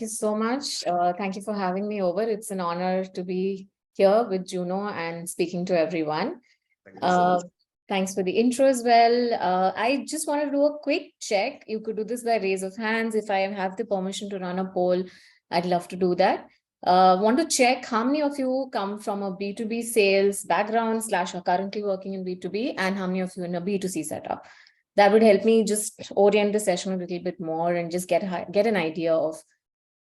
you so much. Thank you for having me over. It's an honor to be here with Juno and speaking to everyone. Thank you so much. Thanks for the intro as well. I just want to do a quick check. You could do this by raise of hands. If I have the permission to run a poll, I'd love to do that. Want to check how many of you come from a B2B sales background / are currently working in B2B, and how many of you in a B2C setup. That would help me just orient the session a little bit more and just get an idea of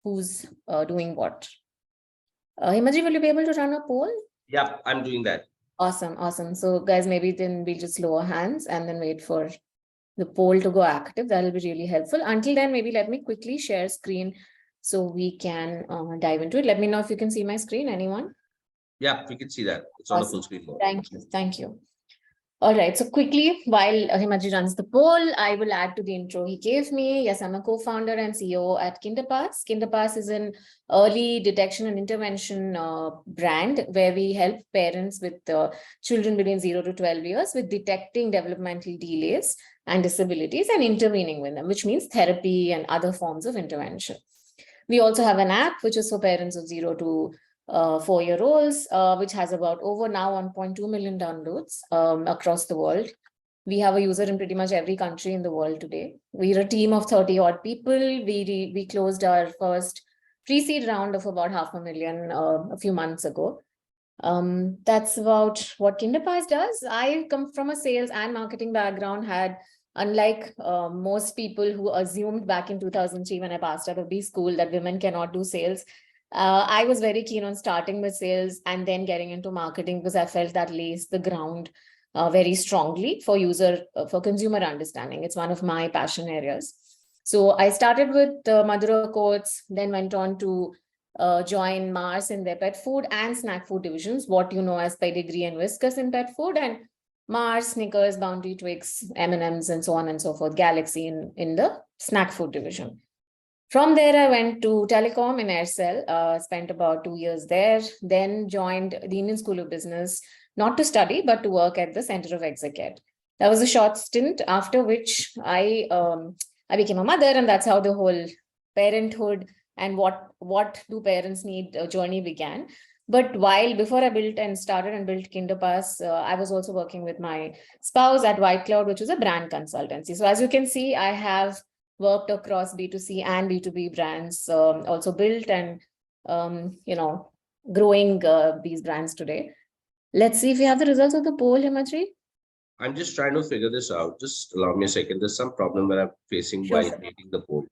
who's doing what. Himaji, will you be able to run a poll? Yeah, I'm doing that. Awesome. So guys, maybe then we'll just lower hands and then wait for the poll to go active. That'll be really helpful. Until then, maybe let me quickly share screen so we can dive into it. Let me know if you can see my screen, anyone? Yeah, we can see that. It's on the full screen mode. Thank you. All right, so quickly, while Himaji runs the poll, I will add to the intro he gave me. Yes, I'm a co-founder and CEO at KinderPass. KinderPass is an early detection and intervention brand where we help parents with children between 0 to 12 years with detecting developmental delays and disabilities and intervening with them, which means therapy and other forms of intervention. We also have an app, which is for parents of 0 to 4-year-olds, which has about over now 1.2 million downloads across the world. We have a user in pretty much every country in the world today. We're a team of 30 odd people. We closed our first pre-seed round of about $500,000 a few months ago. That's about what KinderPass does. I come from a sales and marketing background, unlike most people who assumed back in 2003 when I passed out of B school that women cannot do sales. I was very keen on starting with sales and then getting into marketing because I felt that lays the ground very strongly for consumer understanding. It's one of my passion areas. So I started with Madura Coats, then went on to join Mars in their pet food and snack food divisions, what you know as Pedigree and Whiskas in pet food, and Mars, Snickers, Bounty, Twix, M&Ms, and so on and so forth, Galaxy in the snack food division. From there, I went to telecom in Aircel, spent about 2 years there, then joined the Indian School of Business, not to study, but to work at the Center of Execed. That was a short stint, after which I became a mother, and that's how the whole parenthood and what do parents need journey began. But before I built KinderPass, I was also working with my spouse at White Cloud, which was a brand consultancy. So as you can see, I have worked across B2C and B2B brands, also built and, growing these brands today. Let's see if we have the results of the poll, Himaji. I'm just trying to figure this out. Just allow me a second. There's some problem that I'm facing while creating the poll.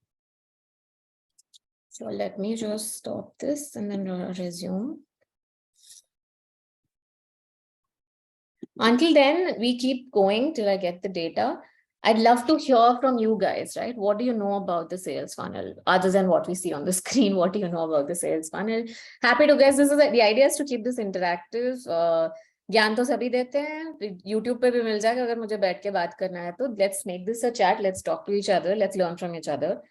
So let me just stop this and then resume. Until then, we keep going till I get the data. I'd love to hear from you guys, right? What do you know about the sales funnel? Other than what we see on the screen, what do you know about the sales funnel? Happy to guess. The idea is to keep this interactive. ज्ञान तो सभी देते हैं, YouTube पे भी मिल जाएगा अगर मुझे बैठ के बात करना है तो let's make this a chat, let's talk to each other, let's learn from each other.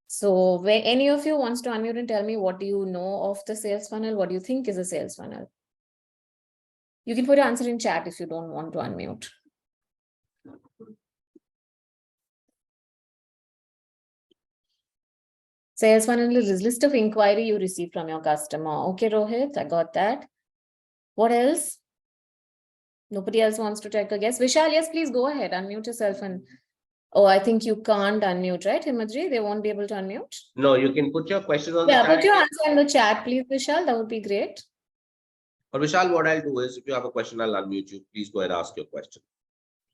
So where any of you wants to unmute and tell me what do you know of the sales funnel? What do you think is a sales funnel? You can put your answer in chat if you don't want to unmute. Sales funnel is list of inquiry you receive from your customer. Okay, Rohit, I got that. What else? Nobody else wants to take a guess. Vishal, yes, please go ahead. Unmute yourself. And oh, I think you can't unmute, right, Himaji? They won't be able to unmute. No, you can put your question on the chat. Yeah, put your answer in the chat, please, Vishal. That would be great. But Vishal, what I'll do is, if you have a question, I'll unmute you. Please go ahead and ask your question.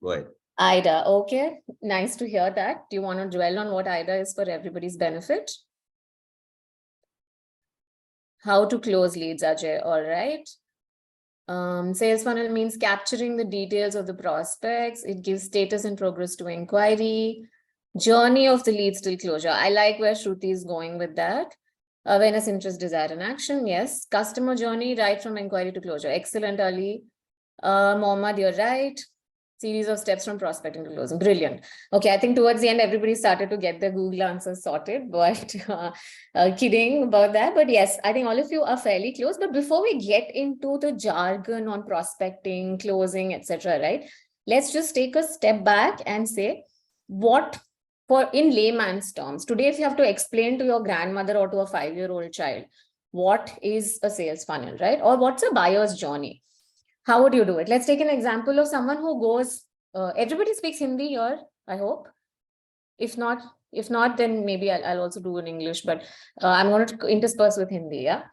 Go ahead. IDA, okay. Nice to hear that. Do you want to dwell on what IDA is for everybody's benefit? How to close leads, Ajay. All right. Sales funnel means capturing the details of the prospects. It gives status and progress to inquiry. Journey of the leads till closure. I like where Shruti is going with that. Awareness, interest, desire, and action. Yes. Customer journey, right from inquiry to closure. Excellent, Ali. Mohammad, you're right. Series of steps from prospecting to closing. Brilliant. Okay, I think towards the end, everybody started to get their Google answers sorted, but kidding about that. But yes, I think all of you are fairly close. But before we get into the jargon on prospecting, closing, etc., right? Let's just take a step back and say, what for in layman's terms, today, if you have to explain to your grandmother or to a 5-year-old child, what is a sales funnel, right? Or what's a buyer's journey? How would you do it? Let's take an example of someone who goes, everybody speaks Hindi here, I hope. If not, then maybe I'll also do in English, but I'm going to intersperse with Hindi, yeah?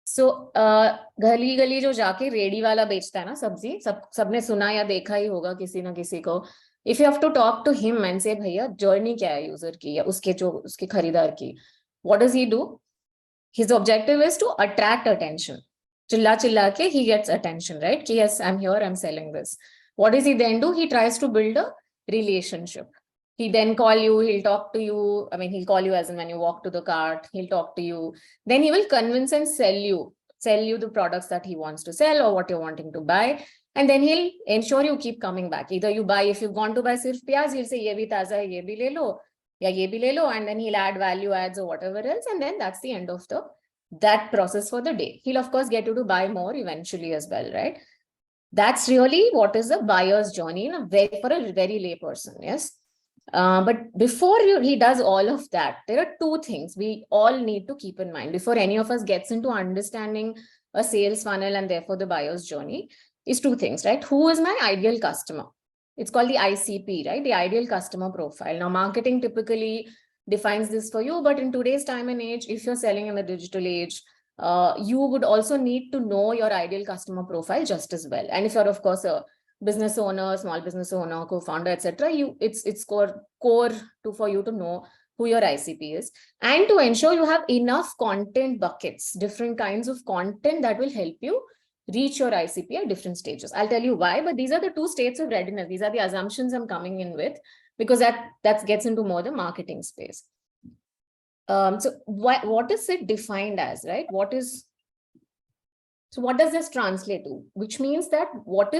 So, गली गली जो जाके ready वाला बेचता है ना सब्जी, सबने सुना या देखा ही होगा किसी ना किसी को. If you have to talk to him and say, भैया जर्नी क्या है यूजर की या उसके खरीदार की, what does he do? His objective is to attract attention. Chilla chilla ke he gets attention, right? Ki yes, I'm here, I'm selling this. What does he then do? He tries to build a relationship. He then call you, he'll talk to you. I mean, he'll call you as in when you walk to the cart, he'll talk to you. Then he will convince and sell you the products that he wants to sell or what you're wanting to buy. And then he'll ensure you keep coming back. Either you buy, if you've gone to buy sirf piyaz, he'll say, ye bhi taza hai, ye bhi le lo. Yeah, ye bhi le lo, and then he'll add value adds or whatever else, and then that's the end of that process for the day. He'll of course get you to buy more eventually as well, right? That's really what is a buyer's journey for a very lay person, yes. But before he does all of that, there are two things we all need to keep in mind before any of us gets into understanding a sales funnel and therefore the buyer's journey. Is two things, right? Who is my ideal customer? It's called the ICP, right? The ideal customer profile. Now, marketing typically defines this for you, but in today's time and age, if you're selling in the digital age, you would also need to know your ideal customer profile just as well. And if you're, of course, a business owner, small business owner, co-founder, etc., it's core for you to know who your ICP is, and to ensure you have enough content buckets, different kinds of content that will help you reach your ICP at different stages. I'll tell you why, but these are the two states of readiness. These are the assumptions I'm coming in with, because that gets into more the marketing space. So what is it defined as, right? So what does this translate to? Which means that what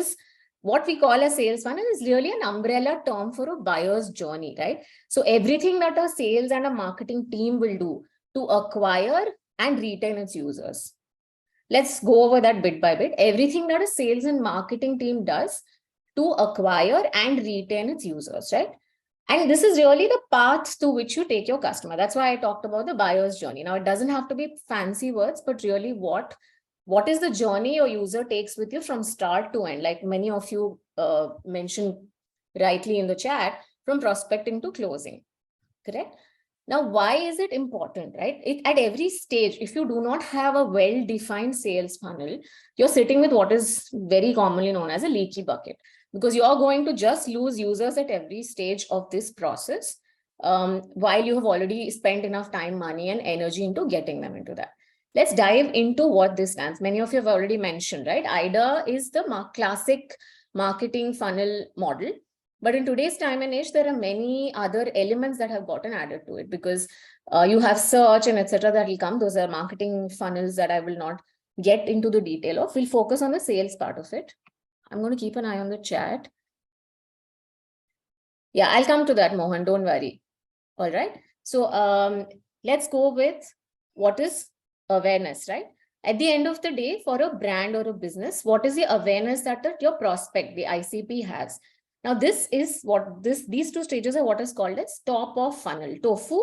we call a sales funnel is really an umbrella term for a buyer's journey, right? So everything that a sales and a marketing team will do to acquire and retain its users. Let's go over that bit by bit. Everything that a sales and marketing team does to acquire and retain its users, right? And this is really the path to which you take your customer. That's why I talked about the buyer's journey. Now, it doesn't have to be fancy words, but really what is the journey your user takes with you from start to end? Like many of you mentioned rightly in the chat, from prospecting to closing, correct? Now, why is it important, right? At every stage, if you do not have a well-defined sales funnel, you're sitting with what is very commonly known as a leaky bucket, because you're going to just lose users at every stage of this process, while you have already spent enough time, money, and energy into getting them into that. Let's dive into what this stands. Many of you have already mentioned, right? IDA is the classic marketing funnel model. But in today's time and age, there are many other elements that have gotten added to it, because you have search and etc. that will come. Those are marketing funnels that I will not get into the detail of. We'll focus on the sales part of it. I'm going to keep an eye on the chat. Yeah, I'll come to that, Mohan. Don't worry. All right. So let's go with what is awareness, right? At the end of the day, for a brand or a business, what is the awareness that your prospect, the ICP, has? Now, this is what these two stages are what is called as top of funnel, tofu,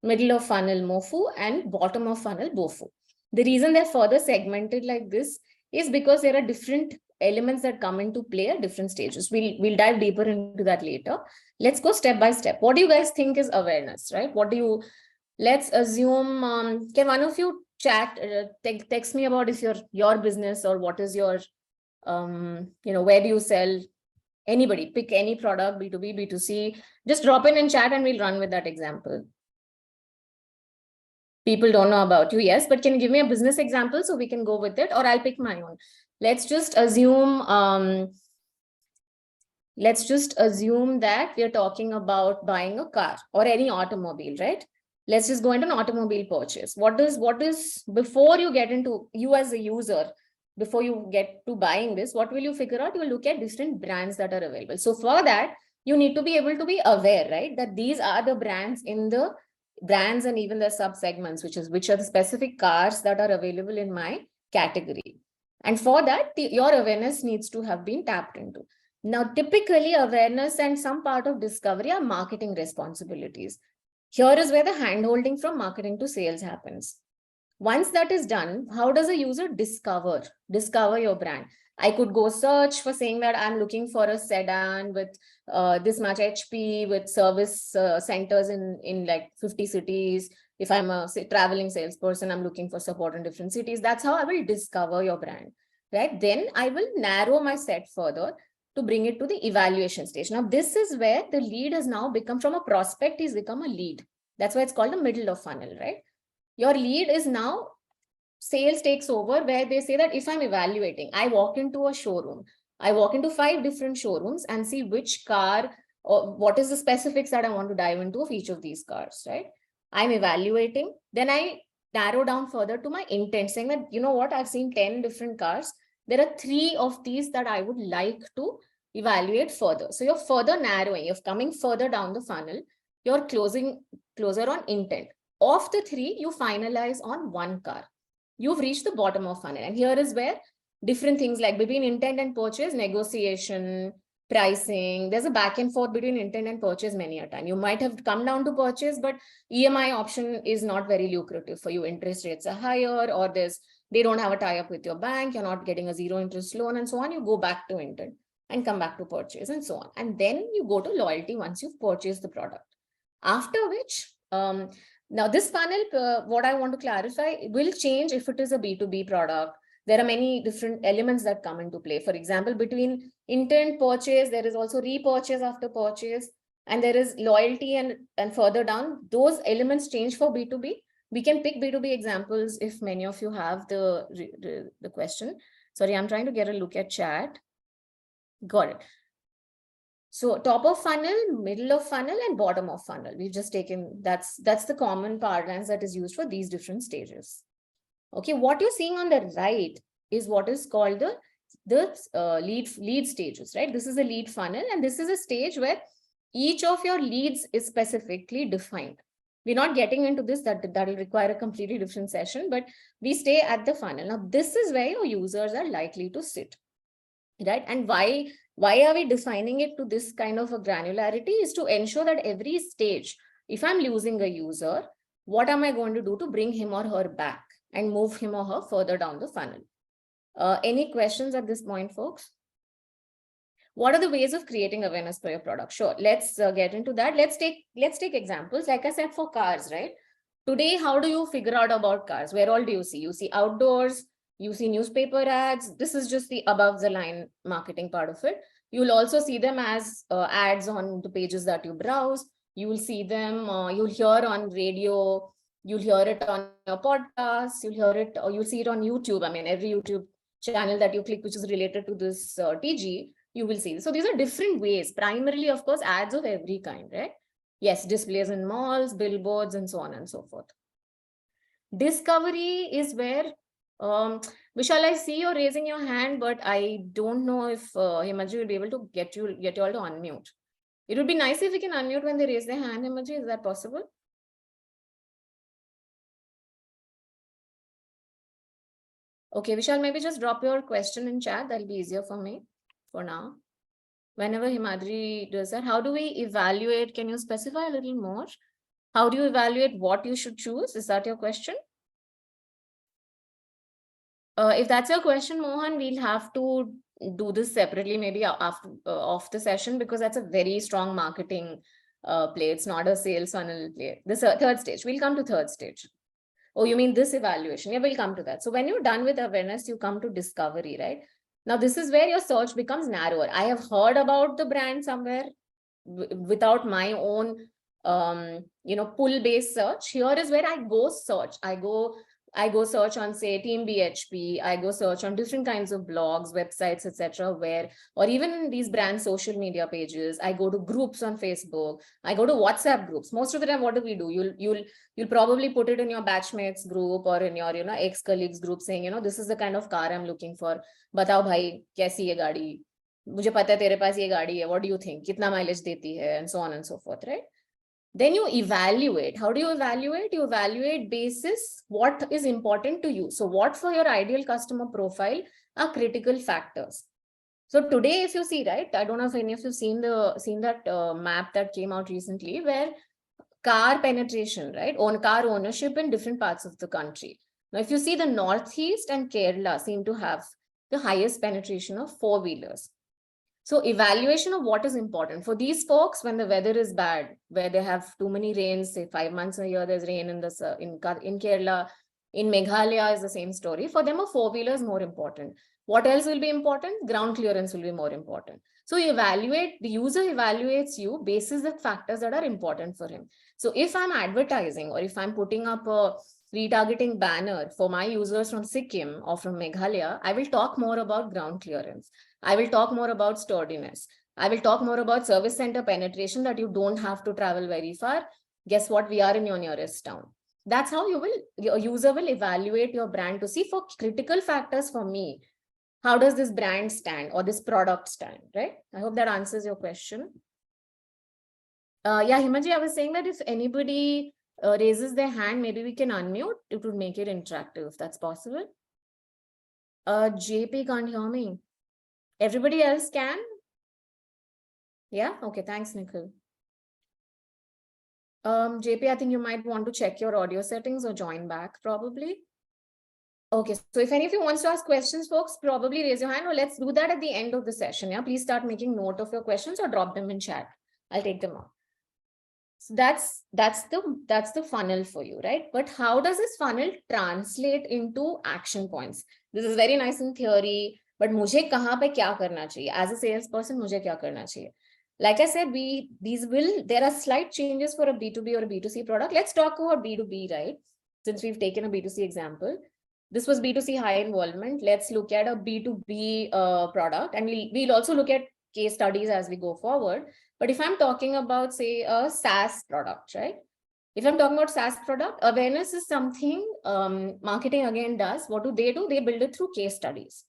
middle of funnel, mofu, and bottom of funnel, bofu. The reason they're further segmented like this is because there are different elements that come into play at different stages. We'll dive deeper into that later. Let's go step by step. What do you guys think is awareness, right? Let's assume, can one of you chat, text me about if your business or what is your, where do you sell? Anybody, pick any product, B2B, B2C, just drop in and chat and we'll run with that example. People don't know about you, yes, but can you give me a business example so we can go with it, or I'll pick my own. Let's just assume that we're talking about buying a car or any automobile, right? Let's just go into an automobile purchase. What is before you get into, you as a user, before you get to buying this, what will you figure out? You will look at different brands that are available. So for that, you need to be able to be aware, right? That these are the brands in the brands and even the sub-segments, which are the specific cars that are available in my category. And for that, your awareness needs to have been tapped into. Now, typically awareness and some part of discovery are marketing responsibilities. Here is where the handholding from marketing to sales happens. Once that is done, how does a user discover your brand? I could go search for saying that I'm looking for a sedan with this much HP with service centers in like 50 cities. If I'm a traveling salesperson, I'm looking for support in different cities. That's how I will discover your brand, right? Then I will narrow my set further to bring it to the evaluation stage. Now, this is where the lead has now become from a prospect, he's become a lead. That's why it's called the middle of funnel, right? Your lead is now sales takes over, where they say that if I'm evaluating, I walk into a showroom, I walk into 5 different showrooms and see which car or what is the specifics that I want to dive into of each of these cars, right? I'm evaluating, then I narrow down further to my intent, saying that, you know what, I've seen 10 different cars. There are 3 of these that I would like to evaluate further. So you're further narrowing, you're coming further down the funnel, you're closer on intent. Of the 3, you finalize on 1 car. You've reached the bottom of funnel. And here is where different things like between intent and purchase, negotiation, pricing, there's a back and forth between intent and purchase many a time. You might have come down to purchase, but EMI option is not very lucrative for you. Interest rates are higher, or they don't have a tie-up with your bank, you're not getting a 0 interest loan and so on. You go back to intent and come back to purchase and so on. And then you go to loyalty once you've purchased the product. After which, now this funnel, what I want to clarify, will change if it is a B2B product. There are many different elements that come into play. For example, between intent, purchase, there is also repurchase after purchase, and there is loyalty and further down. Those elements change for B2B. We can pick B2B examples if many of you have the question. Sorry, I'm trying to get a look at chat. Got it. So top of funnel, middle of funnel, and bottom of funnel. We've just taken, that's the common parlance that is used for these different stages. Okay, what you're seeing on the right is what is called the lead stages, right? This is a lead funnel, and this is a stage where each of your leads is specifically defined. We're not getting into this, that will require a completely different session, but we stay at the funnel. Now, this is where your users are likely to sit, right? And why are we defining it to this kind of a granularity is to ensure that every stage, if I'm losing a user, what am I going to do to bring him or her back and move him or her further down the funnel? Any questions at this point, folks? What are the ways of creating awareness for your product? Sure, let's get into that. Let's take examples. Like I said, for cars, right? Today, how do you figure out about cars? Where all do you see? You see outdoors, you see newspaper ads. This is just the above the line marketing part of it. You'll also see them as ads on the pages that you browse. You will see them, you'll hear on radio, you'll hear it on your podcast, you'll hear it, or you'll see it on YouTube. I mean, every YouTube channel that you click, which is related to this TG, you will see. So these are different ways. Primarily, of course, ads of every kind, right? Yes, displays in malls, billboards, and so on and so forth. Discovery is where, Vishal, I see you're raising your hand, but I don't know if Himaji will be able to get you all to unmute. It would be nice if we can unmute when they raise their hand, Himaji. Is that possible? Okay, Vishal, maybe just drop your question in chat. That'll be easier for me for now. Whenever Himadri does that, how do we evaluate? Can you specify a little more? How do you evaluate what you should choose? Is that your question? If that's your question, Mohan, we'll have to do this separately, maybe after off the session, because that's a very strong marketing play. It's not a sales funnel play. This third stage. We'll come to third stage. Oh, you mean this evaluation? Yeah, we'll come to that. So when you're done with awareness, you come to discovery, right? Now, this is where your search becomes narrower. I have heard about the brand somewhere without my own, pull-based search. Here is where I go search. I go search on, say, Team BHP. I go search on different kinds of blogs, websites, etc. Or even these brand social media pages. I go to groups on Facebook. I go to WhatsApp groups. Most of the time, what do we do? You'll probably put it in your batchmates group or in your, ex-colleagues group saying, this is the kind of car I'm looking for. Batao bhai, kaisi hai gaadi? Mujhe pata hai tere paas ye gaadi hai. What do you think? Kitna mileage deti hai? And so on and so forth, right? Then you evaluate. How do you evaluate? You evaluate basis what is important to you. So what for your ideal customer profile are critical factors? So today, if you see, right, I don't know if any of you seen that map that came out recently, where car penetration, right, car ownership in different parts of the country. Now, if you see, the Northeast and Kerala seem to have the highest penetration of four-wheelers. So evaluation of what is important for these folks when the weather is bad, where they have too many rains, say 5 months a year, there's rain in this in Kerala, in Meghalaya is the same story. For them, a four-wheeler is more important. What else will be important? Ground clearance will be more important. So the user evaluates you basis the factors that are important for him. So if I'm advertising or if I'm putting up a retargeting banner for my users from Sikkim or from Meghalaya, I will talk more about ground clearance. I will talk more about sturdiness. I will talk more about service center penetration, that you don't have to travel very far. Guess what? We are in your nearest town. That's how your user will evaluate your brand to see for critical factors for me. How does this brand stand or this product stand, right? I hope that answers your question. Yeah, Himaji, I was saying that if anybody raises their hand, maybe we can unmute. It would make it interactive if that's possible. JP can't hear me. Everybody else can? Yeah, okay, thanks, Nikhil. JP, I think you might want to check your audio settings or join back probably. Okay, so if any of you wants to ask questions, folks, probably raise your hand, or let's do that at the end of the session. Yeah, please start making note of your questions or drop them in chat. I'll take them out. So that's the funnel for you, right? But how does this funnel translate into action points? This is very nice in theory, but मुझे कहाँ पे क्या करना चाहिए? As a salesperson, मुझे क्या करना चाहिए? Like I said, there are slight changes for a B2B or a B2C product. Let's talk about B2B, right? Since we've taken a B2C example. This was B2C high involvement. Let's look at a B2B product, and we'll also look at case studies as we go forward. But if I'm talking about, say, a SaaS product, right? If I'm talking about SaaS product, awareness is something marketing again does. What do? They build it through case studies.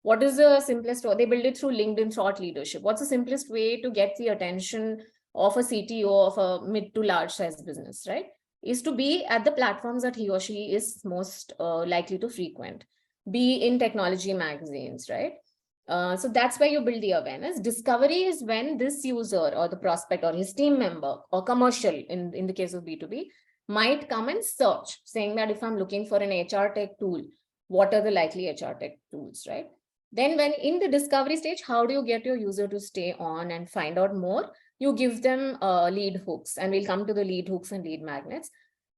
What is the simplest way? They build it through LinkedIn thought leadership. What's the simplest way to get the attention of a CTO of a mid to large size business, right? Is to be at the platforms that he or she is most likely to frequent, be in technology magazines, right? So that's where you build the awareness. Discovery is when this user or the prospect or his team member or commercial, in the case of B2B, might come and search, saying that if I'm looking for an HR tech tool, what are the likely HR tech tools, right? Then when in the discovery stage, how do you get your user to stay on and find out more? You give them lead hooks, and we'll come to the lead hooks and lead magnets.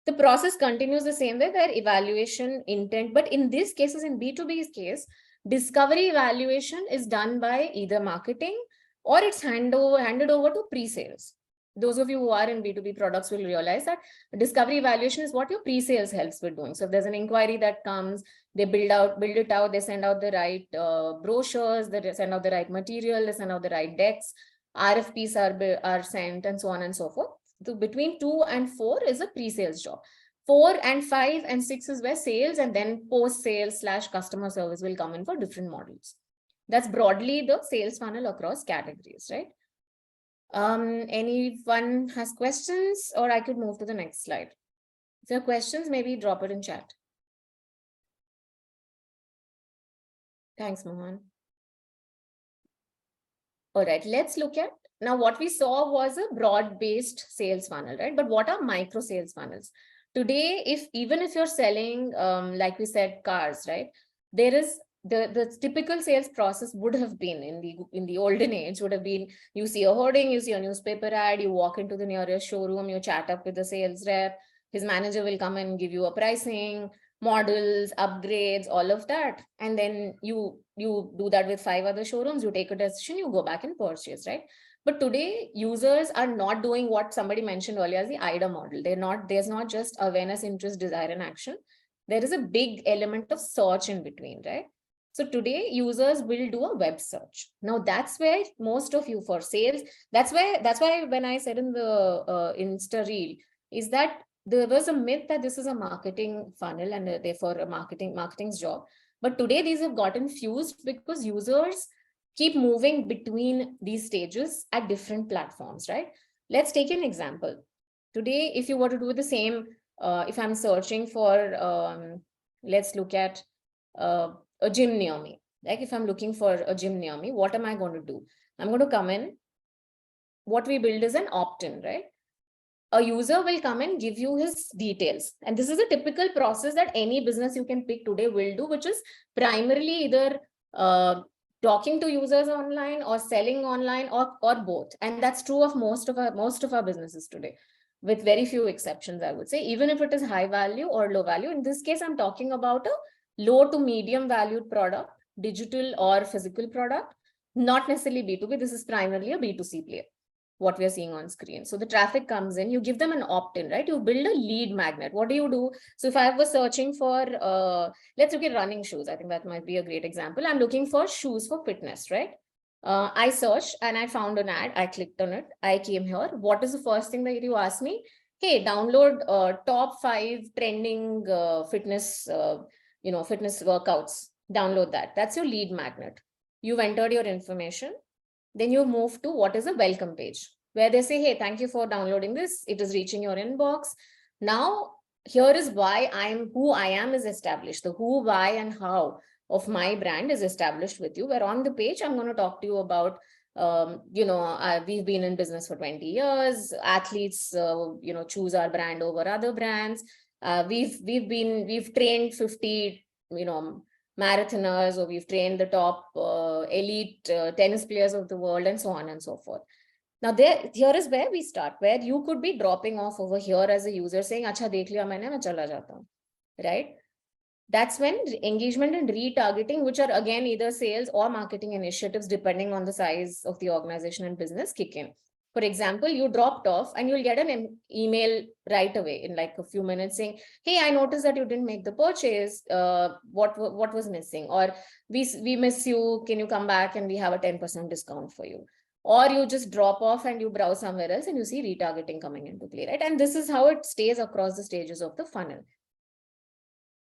The process continues the same way, where evaluation, intent, but in these cases, in B2B's case, discovery evaluation is done by either marketing or it's handed over to pre-sales. Those of you who are in B2B products will realize that discovery evaluation is what your pre-sales helps with doing. So if there's an inquiry that comes, they build it out, they send out the right brochures, they send out the right material, they send out the right decks, RFPs are sent, and so on and so forth. So between 2 and 4 is a pre-sales job. 4 and 5 and 6 is where sales and then post-sales / customer service will come in for different models. That's broadly the sales funnel across categories, right? Anyone has questions, or I could move to the next slide. If you have questions, maybe drop it in chat. Thanks, Mohan. All right, let's look at now what we saw was a broad-based sales funnel, right? But what are micro sales funnels? Today, even if you're selling, like we said, cars, right? There is the typical sales process would have been in the olden age would have been, you see a hoarding, you see a newspaper ad, you walk into the nearest showroom, you chat up with the sales rep, his manager will come and give you a pricing, models, upgrades, all of that. And then you do that with 5 other showrooms, you take a decision, you go back and purchase, right? But today, users are not doing what somebody mentioned earlier as the IDA model. There's not just awareness, interest, desire, and action. There is a big element of search in between, right? So today, users will do a web search. Now, that's where most of you for sales, that's why when I said in the Insta reel, is that there was a myth that this is a marketing funnel and therefore a marketing's job. But today, these have gotten fused because users keep moving between these stages at different platforms, right? Let's take an example. Today, if you were to do the same, if I'm searching for, let's look at a gym near me. Like if I'm looking for a gym near me, what am I going to do? I'm going to come in. What we build is an opt-in, right? A user will come and give you his details. And this is a typical process that any business you can pick today will do, which is primarily either talking to users online or selling online or both. And that's true of most of our businesses today, with very few exceptions, I would say, even if it is high value or low value. In this case, I'm talking about a low to medium valued product, digital or physical product, not necessarily B2B. This is primarily a B2C player, what we are seeing on screen. So the traffic comes in, you give them an opt-in, right? You build a lead magnet. What do you do? So if I was searching for, let's look at running shoes. I think that might be a great example. I'm looking for shoes for fitness, right? I searched and I found an ad. I clicked on it. I came here. What is the first thing that you ask me? Hey, download top 5 trending fitness, fitness workouts. Download that. That's your lead magnet. You've entered your information. Then you move to what is a welcome page, where they say, hey, thank you for downloading this. It is reaching your inbox. Now, here is why who I am is established. The who, why, and how of my brand is established with you. Where on the page, I'm going to talk to you about, we've been in business for 20 years. Athletes, choose our brand over other brands. We've trained 50, marathoners, or we've trained the top elite tennis players of the world, and so on and so forth. Now here is where we start, where you could be dropping off over here as a user saying, acha dekh liya maine, main chala jata hu, right? That's when engagement and retargeting, which are again either sales or marketing initiatives, depending on the size of the organization and business, kick in. For example, you dropped off and you'll get an email right away in like a few minutes saying, hey, I noticed that you didn't make the purchase. What was missing? Or we miss you. Can you come back and we have a 10% discount for you? Or you just drop off and you browse somewhere else and you see retargeting coming into play, right? And this is how it stays across the stages of the funnel.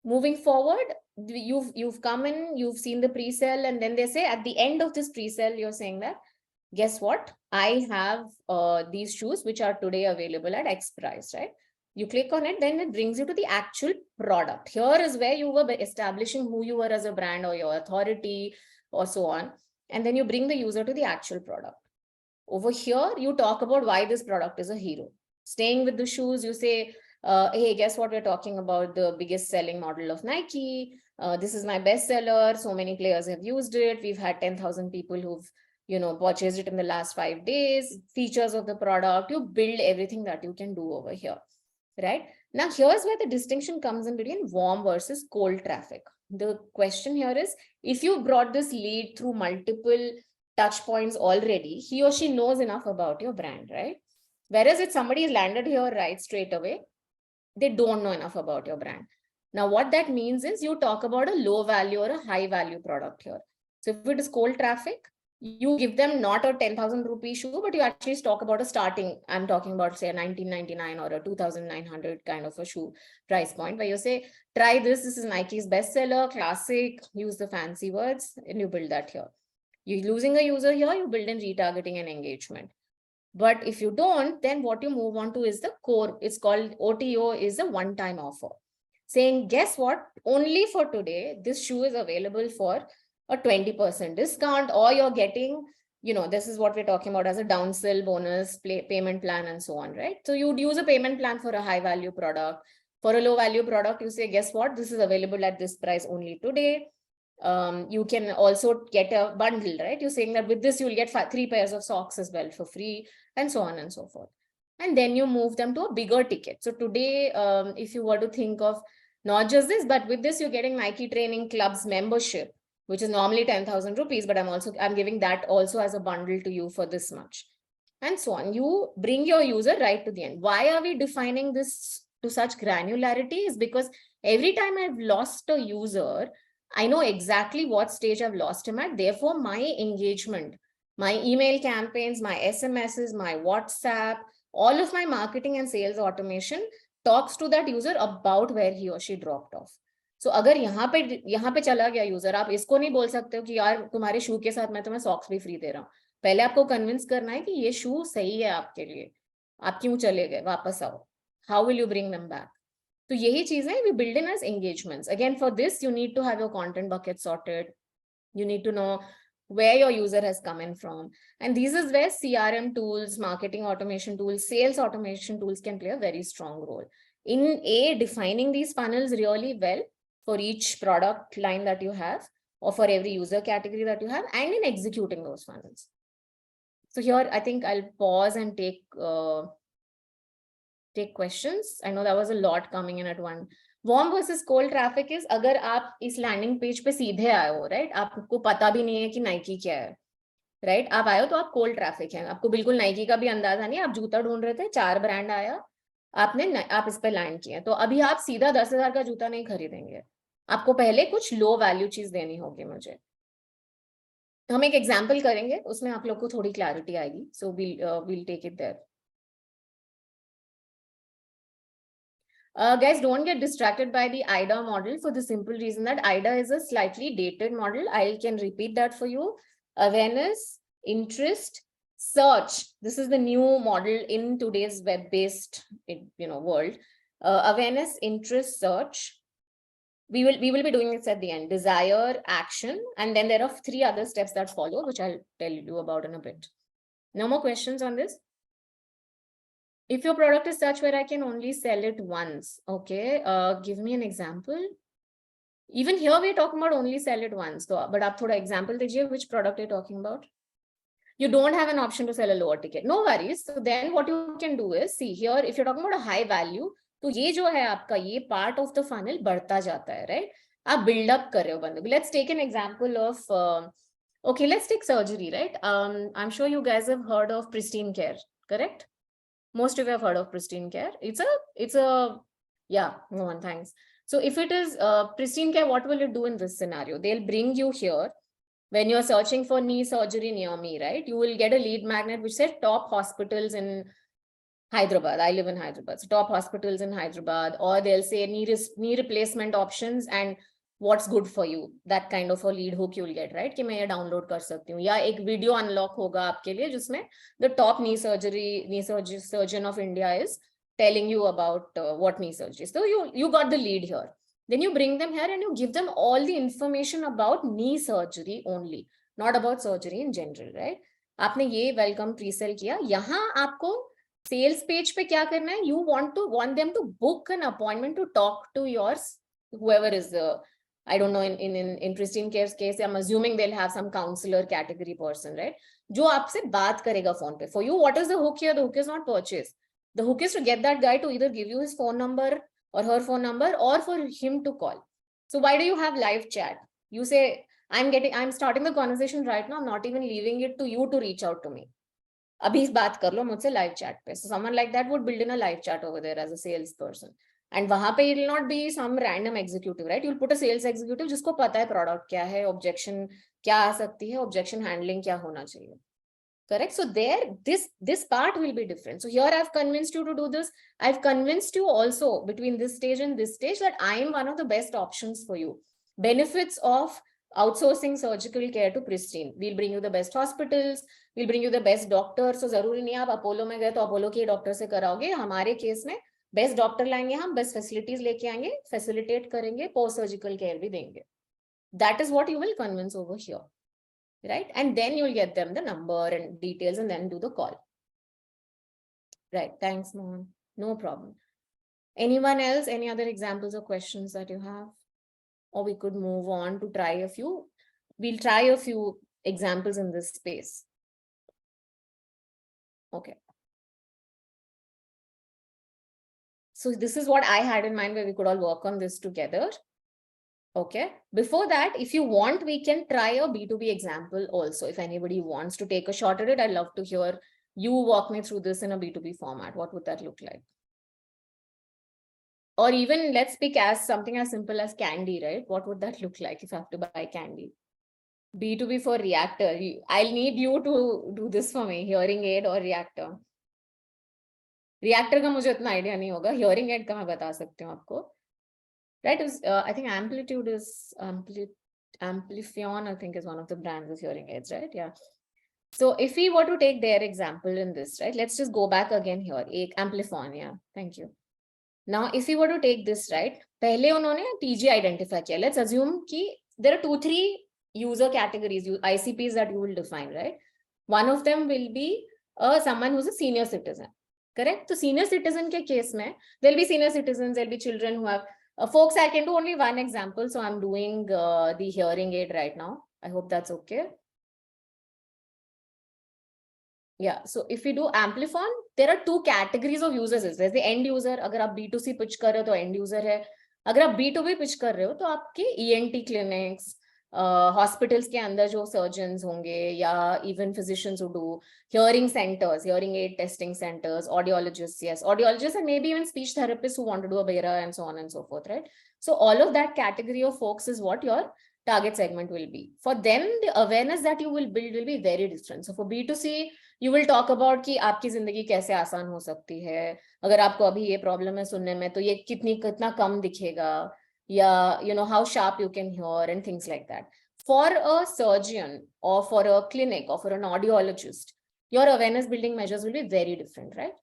Moving forward, you've come in, you've seen the pre-sale, and then they say at the end of this pre-sale, you're saying that, guess what? I have these shoes which are today available at X price, right? You click on it, then it brings you to the actual product. Here is where you were establishing who you were as a brand or your authority or so on. And then you bring the user to the actual product. Over here, you talk about why this product is a hero. Staying with the shoes, you say, hey, guess what? We're talking about the biggest selling model of Nike. This is my bestseller. So many players have used it. We've had 10,000 people who've purchased it in the last 5 days. Features of the product. You build everything that you can do over here, right? Now, here's where the distinction comes in between warm versus cold traffic. The question here is, if you brought this lead through multiple touch points already, he or she knows enough about your brand, right? Whereas if somebody is landed here right straight away, they don't know enough about your brand. Now, what that means is you talk about a low value or a high value product here. So if it is cold traffic, you give them not a 10,000 rupee shoe, but you actually talk about a starting, I'm talking about say a 1999 or a 2,900 kind of a shoe price point, where you say, try this. This is Nike's bestseller, classic, use the fancy words, and you build that here. You're losing a user here, you build in retargeting and engagement. But if you don't, then what you move on to is the core. It's called OTO, is a one-time offer. Saying, guess what? Only for today, this shoe is available for a 20% discount, or you're getting, this is what we're talking about as a downsell bonus, payment plan, and so on, right? So you'd use a payment plan for a high value product. For a low value product, you say, guess what? This is available at this price only today. You can also get a bundle, right? You're saying that with this, you'll get 3 pairs of socks as well for free, and so on and so forth. And then you move them to a bigger ticket. So today, if you were to think of not just this, but with this, you're getting Nike Training Club's membership, which is normally 10,000 rupees, but I'm giving that also as a bundle to you for this much, and so on. You bring your user right to the end. Why are we defining this to such granularity? Is because every time I've lost a user, I know exactly what stage I've lost him at. Therefore, my engagement, my email campaigns, my SMSs, my WhatsApp, all of my marketing and sales automation talks to that user about where he or she dropped off. So अगर यहाँ पे चला गया user, आप इसको नहीं बोल सकते हो कि यार तुम्हारे शू के साथ मैं तुम्हें सॉक्स भी फ्री दे रहा हूँ. पहले आपको कन्विंस करना है कि ये शू सही है आपके लिए. आप क्यों चले गए? वापस आओ. How will you bring them back? तो यही चीजें we build in as engagements. Again, for this, you need to have your content bucket sorted. You need to know where your user has come in from. And this is where CRM tools, marketing automation tools, sales automation tools can play a very strong role in defining these funnels really well for each product line that you have, or for every user category that you have, and in executing those funnels. So here, I think I'll pause and take questions. I know that was a lot coming in at one. Warm versus cold traffic is अगर आप इस landing page पे सीधे आए हो, right? आपको पता भी नहीं है कि Nike क्या है, right? आप आए हो तो आप cold traffic है, आपको बिल्कुल Nike का भी अंदाजा नहीं है, आप जूता ढूंढ रहे थे, 4 ब्रांड आया, आप इस पे लैंड किए, तो अभी आप सीधा 10,000 का जूता नहीं खरीदेंगे, आपको पहले कुछ लो वैल्यू चीज देनी होगी मुझे. हम एक एग्जांपल करेंगे, उसमें आप लोग को थोड़ी क्लैरिटी आएगी. सो we'll take it there. Guys, don't get distracted by the IDA model for the simple reason that IDA is a slightly dated model. I can repeat that for you. Awareness, interest, search. This is the new model in today's web-based, world. Awareness, interest, search. We will be doing this at the end. Desire, action, and then there are 3 other steps that follow, which I'll tell you about in a bit. No more questions on this? If your product is such where I can only sell it once, okay, give me an example. Even here we're talking about only sell it once, so, but aap thoda example dijiye, which product you're talking about? You don't have an option to sell a lower ticket. No worries. So then what you can do is, see here, if you're talking about a high value, तो ये जो है आपका ये part of the funnel बढ़ता जाता है, right? आप build up कर रहे हो बंदे को. Let's take an example of, okay, let's take surgery, right? I'm sure you guys have heard of Pristine Care, correct? Most of you have heard of Pristine Care. It's a, yeah, no one, thanks. So if it is Pristine Care, what will it do in this scenario? They'll bring you here. When you're searching for knee surgery near me, right? You will get a lead magnet which says top hospitals in Hyderabad. I live in Hyderabad. So top hospitals in Hyderabad, or they'll say knee replacement options and what's good for you. That kind of a lead hook you'll get, right? कि मैं ये download कर सकती हूँ, या एक video unlock होगा आपके लिए जिसमें the top knee surgeon of India is telling you about what knee surgery. So you got the lead here. Then you bring them here and you give them all the information about knee surgery only, not about surgery in general, right? आपने ये welcome pre-sell किया. यहाँ आपको sales page पे क्या करना है? You want them to book an appointment to talk to yours, whoever is the, I don't know, in Pristine Care's case, I'm assuming they'll have some counselor category person, right? जो आपसे बात करेगा phone पे. For you, what is the hook here? The hook is not purchase. The hook is to get that guy to either give you his phone number or her phone number, or for him to call. So why do you have live chat? You say, I'm starting the conversation right now. I'm not even leaving it to you to reach out to me. Abhi baat kar lo mujhse live chat pe. So someone like that would build in a live chat over there as a salesperson. And wahan pe it will not be some random executive, right? You'll put a sales executive jisko pata hai product kya hai, objection kya aa sakti hai, objection handling kya hona chahiye. Correct? So there, this part will be different. So here I've convinced you to do this. I've convinced you also between this stage and this stage that I am one of the best options for you. Benefits of outsourcing surgical care to Pristine. We'll bring you the best hospitals. We'll bring you the best doctors. So जरूरी नहीं आप Apollo में गए तो Apollo के doctor से कराओगे. हमारे केस में बेस्ट डॉक्टर लाएंगे हम, बेस्ट फैसिलिटीज लेके आएंगे, फैसिलिटेट करेंगे, पोस्ट सर्जिकल केयर भी देंगे. That is what you will convince over here. Right? And then you'll get them the number and details and then do the call. Right. Thanks, Mohan. No problem. Anyone else? Any other examples or questions that you have? Or we could move on to try a few. We'll try a few examples in this space. Okay. So this is what I had in mind where we could all work on this together. Okay. Before that, if you want, we can try a B2B example also. If anybody wants to take a shot at it, I'd love to hear you walk me through this in a B2B format. What would that look like? Or even let's pick as something as simple as candy, right? What would that look like if I have to buy candy? B2B for reactor. I'll need you to do this for me. Hearing aid or reactor. Reactor का मुझे इतना idea नहीं होगा. Hearing aid का मैं बता सकती हूँ आपको. Right, I think Amplitude is Amplifion, I think is one of the brands of hearing aids, right? Yeah. So if we were to take their example in this, right, let's just go back again here. Amplifion, yeah, thank you. Now, if we were to take this, right, पहले उन्होंने TG identify किया. Let's assume कि there are 2-3 user categories, ICPs that you will define, right? One of them will be someone who's a senior citizen, correct? So senior citizen ke case mein, there'll be senior citizens, there'll be children who have, folks, I can do only one example. So I'm doing the hearing aid right now. I hope that's okay. Yeah, so if we do Amplifon, there are two categories of users. There's the end user. अगर आप B2C pitch कर रहे हो तो end user है. अगर आप B2B pitch कर रहे हो तो आपके ENT clinics, hospitals के अंदर जो surgeons होंगे या even physicians who do hearing centers, hearing aid testing centers, audiologists, yes, audiologists, and maybe even speech therapists who want to do a BERA and so on and so forth, right? So all of that category of folks is what your target segment will be. For them, the awareness that you will build will be very different. So for B2C, you will talk about कि आपकी जिंदगी कैसे आसान हो सकती है, अगर आपको अभी ये प्रॉब्लम है सुनने में तो ये कितना कम दिखेगा, या how sharp you can hear and things like that. For a surgeon or for a clinic or for an audiologist, your awareness building measures will be very different, right?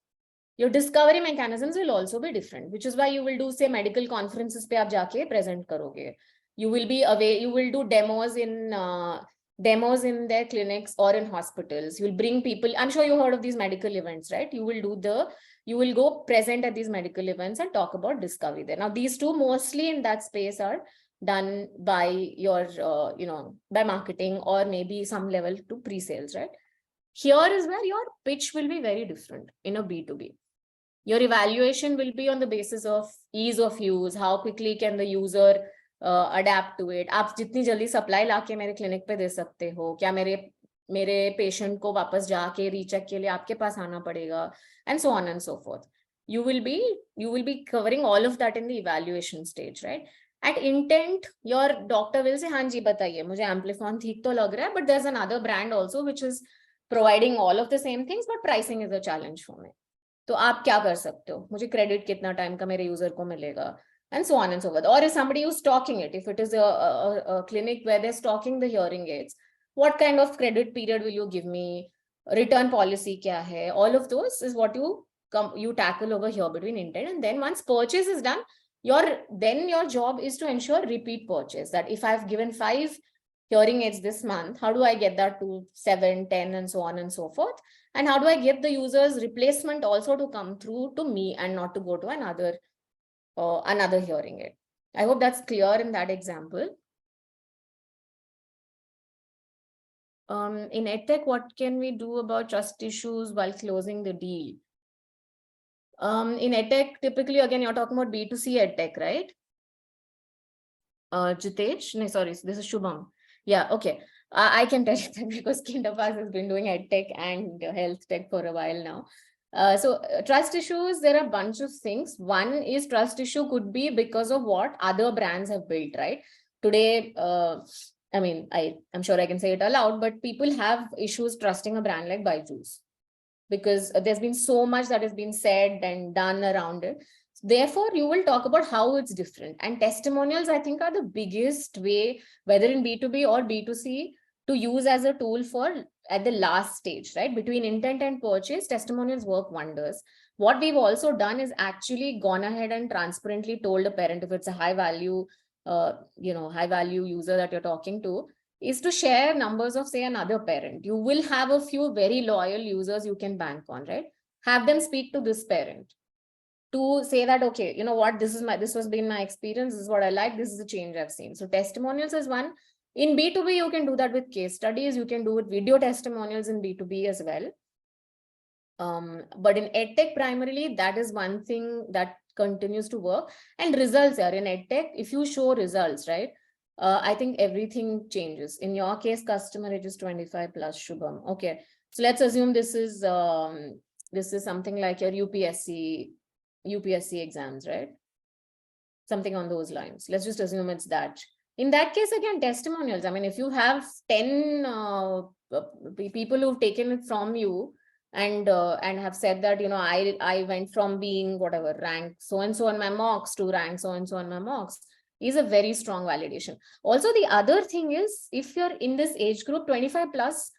Your discovery mechanisms will also be different, which is why you will do, say, medical conferences पे आप जाके present करोगे. You will be away, you will do demos in their clinics or in hospitals. You will bring people. I'm sure you heard of these medical events, right? You will go present at these medical events and talk about discovery there. Now, these two mostly in that space are done by your, by marketing or maybe some level to pre-sales, right? Here is where your pitch will be very different in a B2B. Your evaluation will be on the basis of ease of use, how quickly can the user adapt to it. आप जितनी जल्दी supply लाके मेरे clinic पे दे सकते हो, क्या मेरे पेशेंट को वापस जाके रीचेक के लिए आपके पास आना पड़ेगा, and so on and so forth. You will be covering all of that in the evaluation stage, right? At intent, your doctor will say, हाँ जी बताइए, मुझे Amplifon ठीक तो लग रहा है, but there's another brand also which is providing all of the same things, but pricing is a challenge for me. तो आप क्या कर सकते हो, मुझे क्रेडिट कितना टाइम का मेरे यूजर को मिलेगा, and so on and so forth. Or if somebody who's stocking it, if it is a clinic where they're stocking the hearing aids, what kind of credit period will you give me, return policy kya hai, all of those is what you tackle over here between intent. And then once purchase is done, your job is to ensure repeat purchase, that if I've given 5 hearing aids this month, how do I get that to 7, 10, and so on and so forth? And how do I get the user's replacement also to come through to me and not to go to another hearing aid? I hope that's clear in that example. In EdTech, what can we do about trust issues while closing the deal? In EdTech, typically, again, you're talking about B2C EdTech, right? Jitesh? No, sorry, this is Shubham. Yeah, okay. I can tell you that because KinderPass has been doing EdTech and health tech for a while now. So trust issues, there are a bunch of things. One is trust issue could be because of what other brands have built, right? Today, I mean, I'm sure I can say it aloud, but people have issues trusting a brand like Byju's because there's been so much that has been said and done around it. Therefore, you will talk about how it's different. And testimonials, I think, are the biggest way, whether in B2B or B2C, to use as a tool for at the last stage, right? Between intent and purchase, testimonials work wonders. What we've also done is actually gone ahead and transparently told a parent, if it's a high value user that you're talking to, is to share numbers of, say, another parent. You will have a few very loyal users you can bank on, right? Have them speak to this parent to say that, okay, you know what, this has been my experience, this is what I like, this is the change I've seen. So testimonials is one. In B2B, you can do that with case studies, you can do with video testimonials in B2B as well. But in EdTech, primarily, that is one thing that continues to work. And results are in EdTech, if you show results, right? I think everything changes. In your case, customer age is 25 plus, Shubham. Okay, so let's assume this is something like your UPSC exams, right? Something on those lines. Let's just assume it's that. In that case, again, testimonials. I mean, if you have 10 people who've taken it from you and have said that, I went from being whatever rank so-and-so on my mocks to rank so-and-so on my mocks, is a very strong validation. Also, the other thing is, if you're in this age group, 25 plus,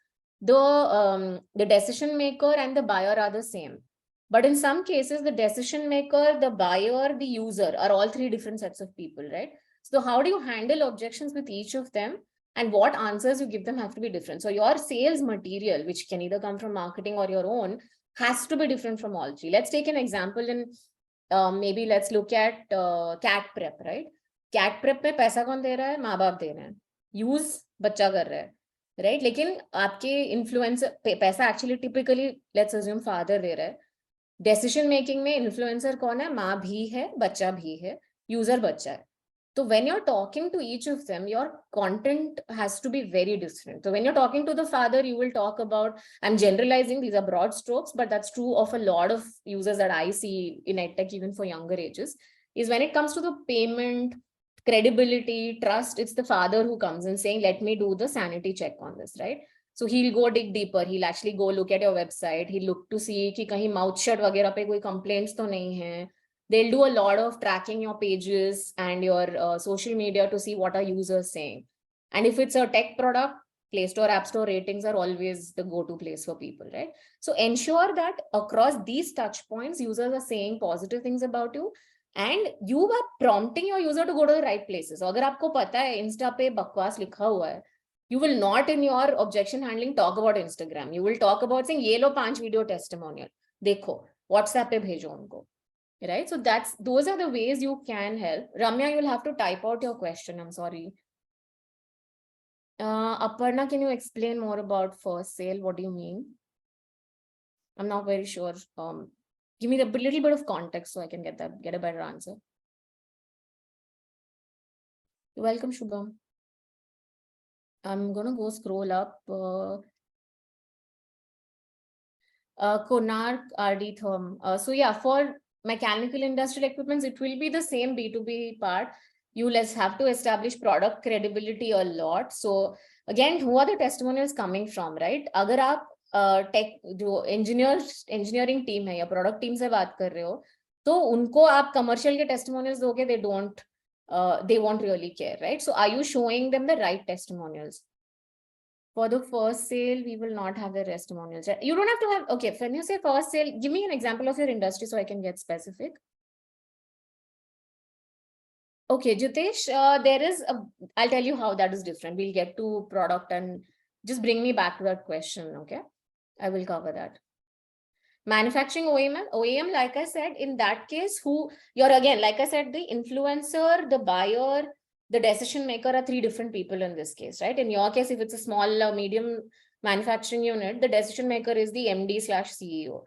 the decision maker and the buyer are the same. But in some cases, the decision maker, the buyer, the user are all three different sets of people, right? So how do you handle objections with each of them? and what answers you give them have to be different. So your sales material, which can either come from marketing or your own, has to be different from all three. Let's take an example in maybe let's look at cat prep, right? Cat prep पे पैसा कौन दे रहा है? माँ बाप दे रहे हैं. Use बच्चा कर रहा है, right? लेकिन आपके इन्फ्लुएंसर पैसा actually typically let's assume father they रहा है. डेसिशन मेकिंग में इन्फ्लुएंसर कौन है? माँ भी है, बच्चा भी है, यूजर बच्चा है. So when you're talking to each of them, your content has to be very different. So when you're talking to the father, you will talk about, I'm generalizing, these are broad strokes, but that's true of a lot of users that I see in EdTech, even for younger ages, is when it comes to the payment, credibility, trust, it's the father who comes in saying, let me do the sanity check on this, right? So he'll go dig deeper. He'll actually go look at your website. He'll look to see कि कहीं mouth shut वगैरह पे कोई complaints तो नहीं है. They'll do a lot of tracking your pages and your social media to see what are users saying. And if it's a tech product, Play Store, App Store ratings are always the go-to place for people, right? So ensure that across these touch points, users are saying positive things about you and you are prompting your user to go to the right places. So अगर आपको पता है Insta पे बकवास लिखा हुआ है, you will not in your objection handling talk about Instagram. You will talk about saying ये लो 5 video testimonial. देखो, WhatsApp पे भेजो उनको. Right? So those are the ways you can help. Ramya, you will have to type out your question. I'm sorry. Aparna, can you explain more about first sale? What do you mean? I'm not very sure. Give me a little bit of context so I can get a better answer. You're welcome, Shubham. I'm gonna go scroll up. Konark RD Therm. So yeah, for mechanical industrial equipments, it will be the same B2B part. You have to establish product credibility a lot. So again, who are the testimonials coming from, right? अगर आप tech जो engineering team है या product team से बात कर रहे हो, तो उनको आप commercial के testimonials दोगे, they won't really care, right? So are you showing them the right testimonials? For the first sale, we will not have the testimonials. You don't have to have, okay, when you say first sale, give me an example of your industry so I can get specific. Okay, Jitesh, I'll tell you how that is different. We'll get to product and just bring me back to that question, okay? I will cover that. Manufacturing OEM, like I said, in that case, again, like I said, the influencer, the buyer, the decision maker are 3 different people in this case, right? In your case, if it's a small, medium manufacturing unit, the decision maker is the MD/CEO.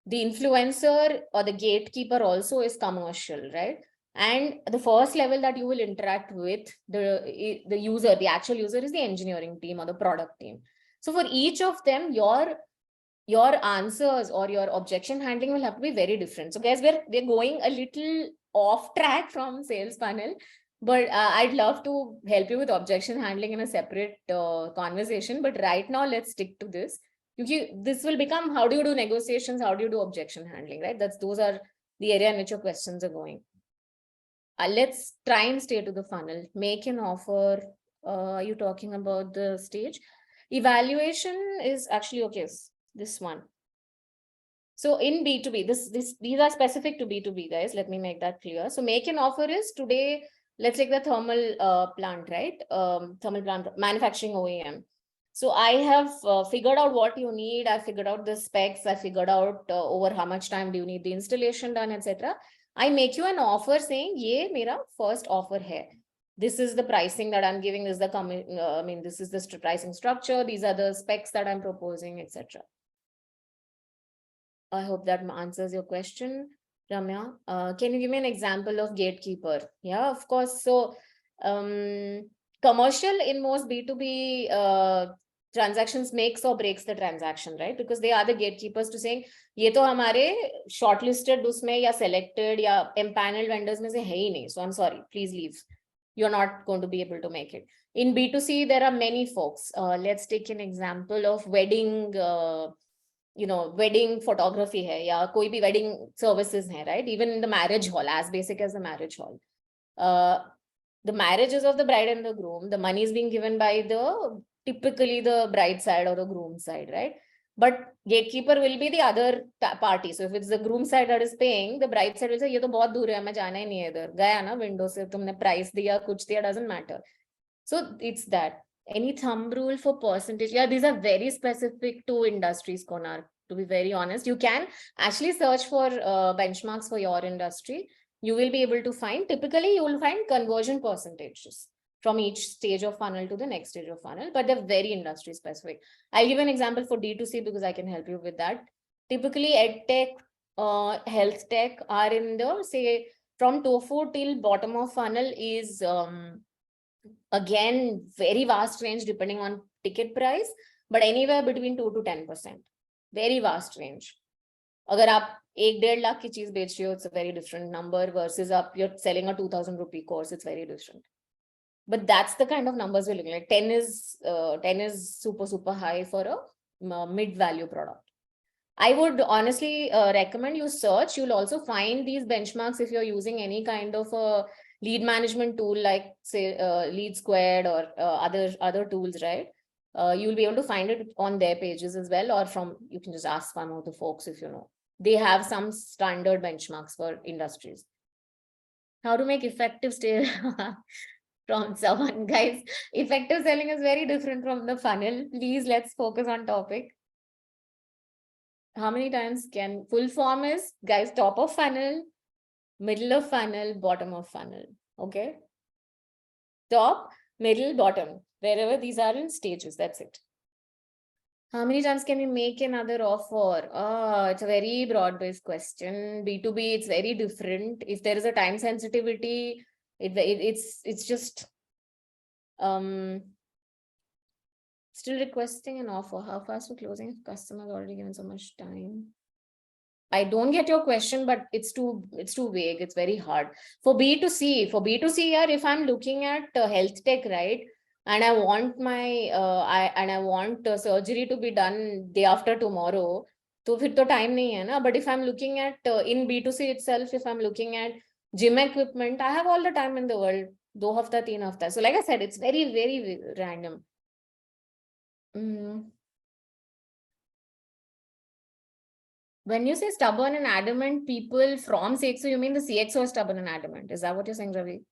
The influencer or the gatekeeper also is commercial, right? And the first level that you will interact with the user, the actual user, is the engineering team or the product team. So for each of them, your answers or your objection handling will have to be very different. So guys, we're going a little off track from sales funnel, but I'd love to help you with objection handling in a separate conversation. But right now, let's stick to this. This will become, how do you do negotiations? How do you do objection handling, right? Those are the area in which your questions are going. Let's try and stay to the funnel. Make an offer. Are you talking about the stage? Evaluation is actually, okay, this one. So in B2B, these are specific to B2B, guys. Let me make that clear. So make an offer is today, let's take the thermal plant, right? Thermal plant manufacturing OEM. So I have figured out what you need. I figured out the specs. I figured out over how much time do you need the installation done, etc. I make you an offer saying, "Ye mera first offer hai. This is the pricing that I'm giving. This is the this is the pricing structure. These are the specs that I'm proposing, etc." I hope that answers your question, Ramya. Can you give me an example of gatekeeper? Yeah, of course. So commercial in most B2B transactions makes or breaks the transaction, right? Because they are the gatekeepers to saying, ये तो हमारे shortlisted उसमें या selected या empaneled vendors में से है ही नहीं. So I'm sorry, please leave. You're not going to be able to make it. In B2C, there are many folks. Let's take an example of wedding, wedding photography hai, ya koi bhi wedding services hai, right? Even in the marriage hall, as basic as the marriage hall. The marriages of the bride and the groom, the money is being given by typically the bride side or the groom side, right? But gatekeeper will be the other party. So if it's the groom side that is paying, the bride side will say, ये तो बहुत दूर है, मैं जाना ही नहीं है इधर. गया ना window से तुमने price दिया, कुछ दिया, doesn't matter. So it's that. Any thumb rule for percentage? Yeah, these are very specific to industries, Konar. To be very honest, you can actually search for benchmarks for your industry. You will be able to find, typically you will find conversion percentages from each stage of funnel to the next stage of funnel, but they're very industry specific. I'll give an example for D2C because I can help you with that. Typically, EdTech, health tech are in the, say, from tofu till bottom of funnel is again very vast range depending on ticket price, but anywhere between 2 to 10%. Very vast range. अगर आप 1-1.5 लाख की चीज बेच रहे हो, it's a very different number versus up you're selling a 2,000 rupee course, it's very different. But that's the kind of numbers we're looking at. 10 is super high for a mid value product. I would honestly recommend you search. You'll also find these benchmarks if you're using any kind of a lead management tool like say Lead Squared or other tools, right? You'll be able to find it on their pages as well, or from, you can just ask one of the folks if you know. They have some standard benchmarks for industries. How to make effective sale from someone, guys. Effective selling is very different from the funnel. Please, let's focus on topic. How many times can full form is, guys, top of funnel, middle of funnel, bottom of funnel. Okay. Top, middle, bottom, wherever these are in stages. That's it. How many times can we make another offer? It's a very broad-based question. B2B, it's very different. If there is a time sensitivity, it's just still requesting an offer. How fast for closing if customers already given so much time? I don't get your question, but it's too vague. It's very hard. For B2C, yeah, if I'm looking at health tech, right? And I want my I want surgery to be done day after tomorrow. So फिर तो time नहीं है ना. But if I'm looking at in B2C itself, if I'm looking at gym equipment, I have all the time in the world. 2 हफ्ता 3 हफ्ता. So like I said, it's very random. When you say stubborn and adamant people from CXO, you mean the CXO is stubborn and adamant. Is that what you're saying, Ravi?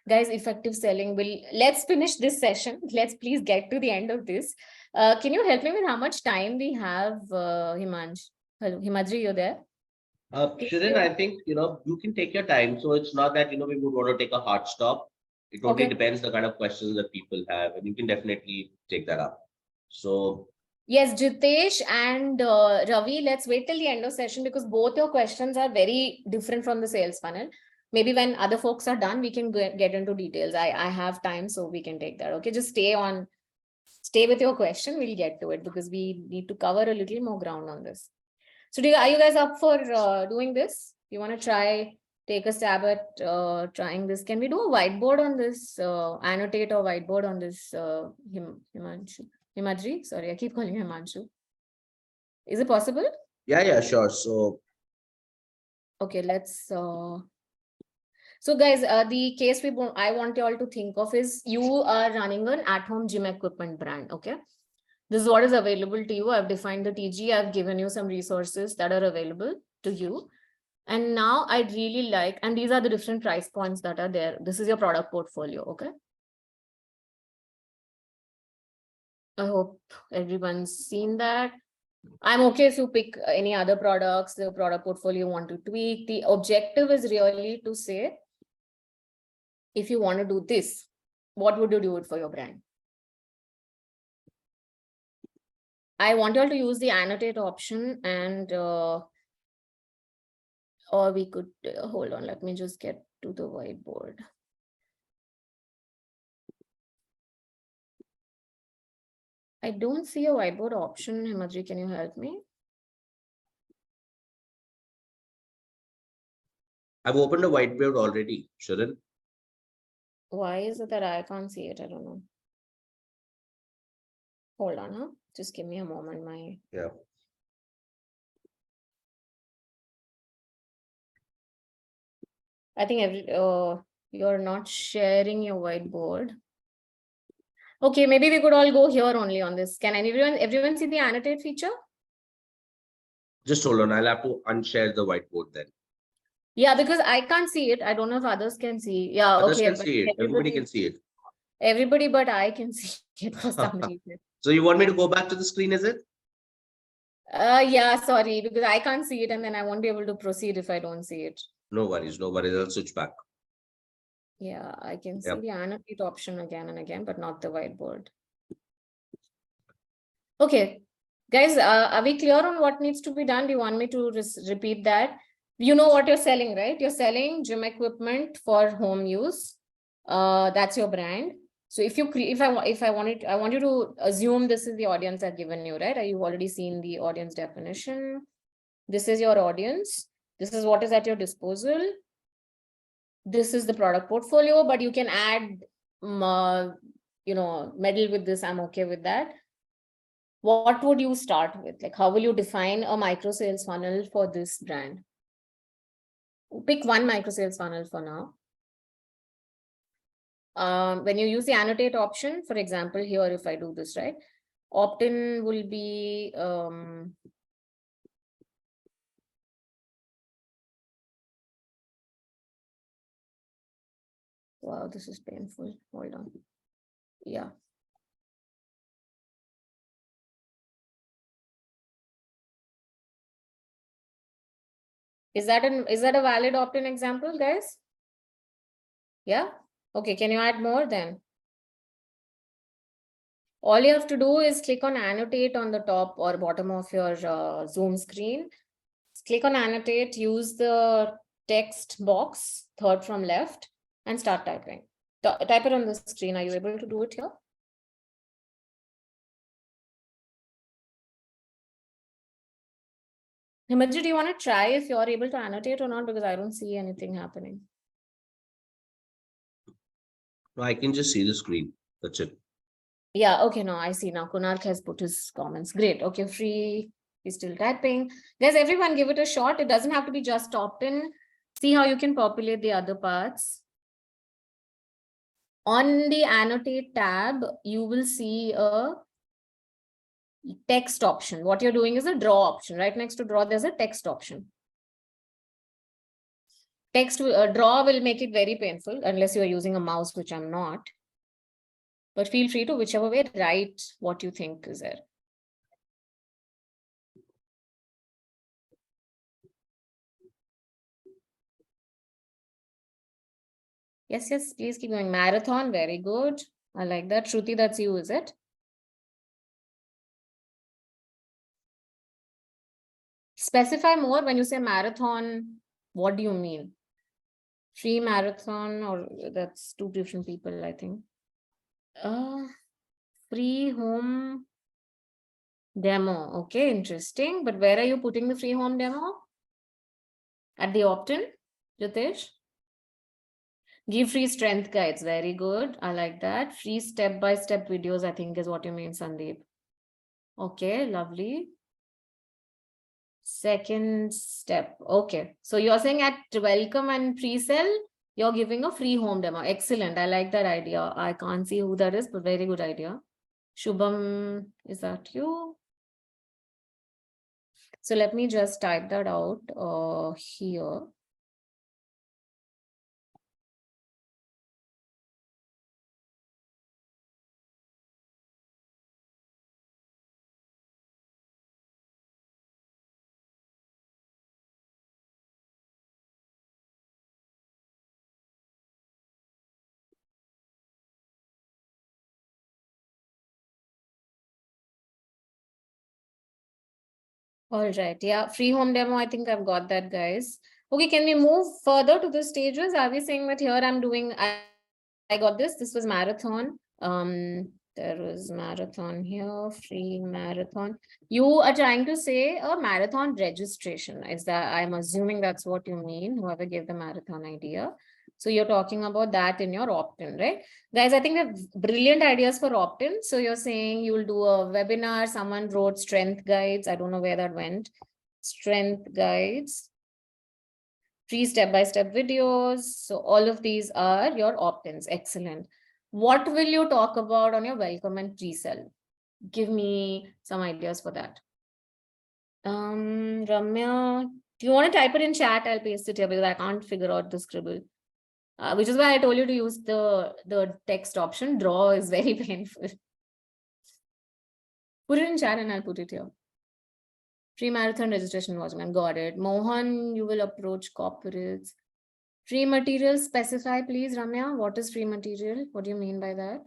Guys, effective selling will, let's finish this session. Let's please get to the end of this. Can you help me with how much time we have, Himansh? Hello, Himadri, you're there? Shireen, I think, you can take your time. So it's not that, we would want to take a hard stop. It totally depends the kind of questions that people have, and you can definitely take that up. So yes, Jitesh and Ravi, let's wait till the end of session because both your questions are very different from the sales funnel. Maybe when other folks are done, we can get into details. I have time, so we can take that. Okay, just stay with your question. We'll get to it because we need to cover a little more ground on this. So are you guys up for doing this? You want to take a stab at trying this? Can we do a whiteboard on this, annotate a whiteboard on this, Himadri? Sorry, I keep calling him Himanshu. Is it possible? Yeah, sure. So, okay, let's. So guys, the case I want you all to think of is you are running an at-home gym equipment brand, okay? This is what is available to you. I've defined the TG. I've given you some resources that are available to you. And now I'd really like, and these are the different price points that are there. This is your product portfolio, okay? I hope everyone's seen that. I'm okay if you pick any other products, the product portfolio you want to tweak. The objective is really to say, if you want to do this, what would you do it for your brand? I want you all to use the annotate option and, or we could, hold on, let me just get to the whiteboard. I don't see a whiteboard option. Himadri, can you help me? I've opened a whiteboard already, Shireen. Why is it that I can't see it? I don't know. Hold on, huh? Just give me a moment. Yeah. I think you're not sharing your whiteboard. Okay, maybe we could all go here only on this. Can everyone see the annotate feature? Just hold on. I'll have to unshare the whiteboard then. Yeah, because I can't see it. I don't know if others can see. Yeah, others okay. Can see it. Everybody can see it. Everybody but I can see it for some reason. So you want me to go back to the screen, is it? Yeah, sorry, because I can't see it and then I won't be able to proceed if I don't see it. No worries, no worries. I'll switch back. Yeah, I can see Yep. the annotate option again and again, but not the whiteboard. Okay, guys, are we clear on what needs to be done? Do you want me to repeat that? You know what you're selling, right? You're selling gym equipment for home use. That's your brand. So if you I want you to assume this is the audience I've given you, right? You've already seen the audience definition. This is your audience. This is what is at your disposal. This is the product portfolio, but you can add, meddle with this. I'm okay with that. What would you start with? Like, how will you define a micro sales funnel for this brand? Pick one micro sales funnel for now. When you use the annotate option, for example, here, if I do this, right, opt-in will be, wow, this is painful. Hold on. Yeah. Is that a valid opt-in example, guys? Yeah. Okay. Can you add more then? All you have to do is click on annotate on the top or bottom of your Zoom screen. Click on annotate, use the text box, third from left, and start typing. Type it on the screen. Are you able to do it here? Himaji, do you want to try if you're able to annotate or not? Because I don't see anything happening. No, I can just see the screen. That's it. Yeah, okay, no, I see now. Kunark has put his comments. Great. Okay, free. He's still typing. Guys, everyone give it a shot. It doesn't have to be just opt-in. See how you can populate the other parts. On the annotate tab, you will see a text option. What you're doing is a draw option. Right next to draw, there's a text option. Text draw will make it very painful unless you are using a mouse, which I'm not. But feel free to, whichever way, write what you think is there. Yes, yes, please keep going. Marathon, very good. I like that. Shruti, that's you, is it? Specify more when you say marathon. What do you mean? Free marathon, or that's two different people, I think. Free home demo. Okay, interesting. But where are you putting the free home demo? At the opt-in, Jitesh? Give free strength guides. Very good. I like that. Free step-by-step videos, I think is what you mean, Sandeep. Okay, lovely. Second step. Okay. So you're saying at welcome and pre-sell, you're giving a free home demo. Excellent. I like that idea. I can't see who that is, but very good idea. Shubham, is that you? So let me just type that out here. All right. Yeah. Free home demo. I think I've got that, guys. Okay. Can we move further to the stages? Are we saying that here I'm doing, I got this. This was marathon. There was marathon here, free marathon. You are trying to say a marathon registration. Is that, I'm assuming that's what you mean, whoever gave the marathon idea. So you're talking about that in your opt-in, right? Guys, I think we have brilliant ideas for opt-in. So you're saying you'll do a webinar, someone wrote strength guides. I don't know where that went. Strength guides, free step-by-step videos. So all of these are your opt-ins. Excellent. What will you talk about on your welcome and pre-sell? Give me some ideas for that. Ramya, do you want to type it in chat? I'll paste it here because I can't figure out the scribble. which is why I told you to use the text option. Draw is very painful. Put it in chat and I'll put it here. Free marathon registration watchman. Got it. Mohan, you will approach corporates. Free material specify, please, Ramya. What is free material? What do you mean by that?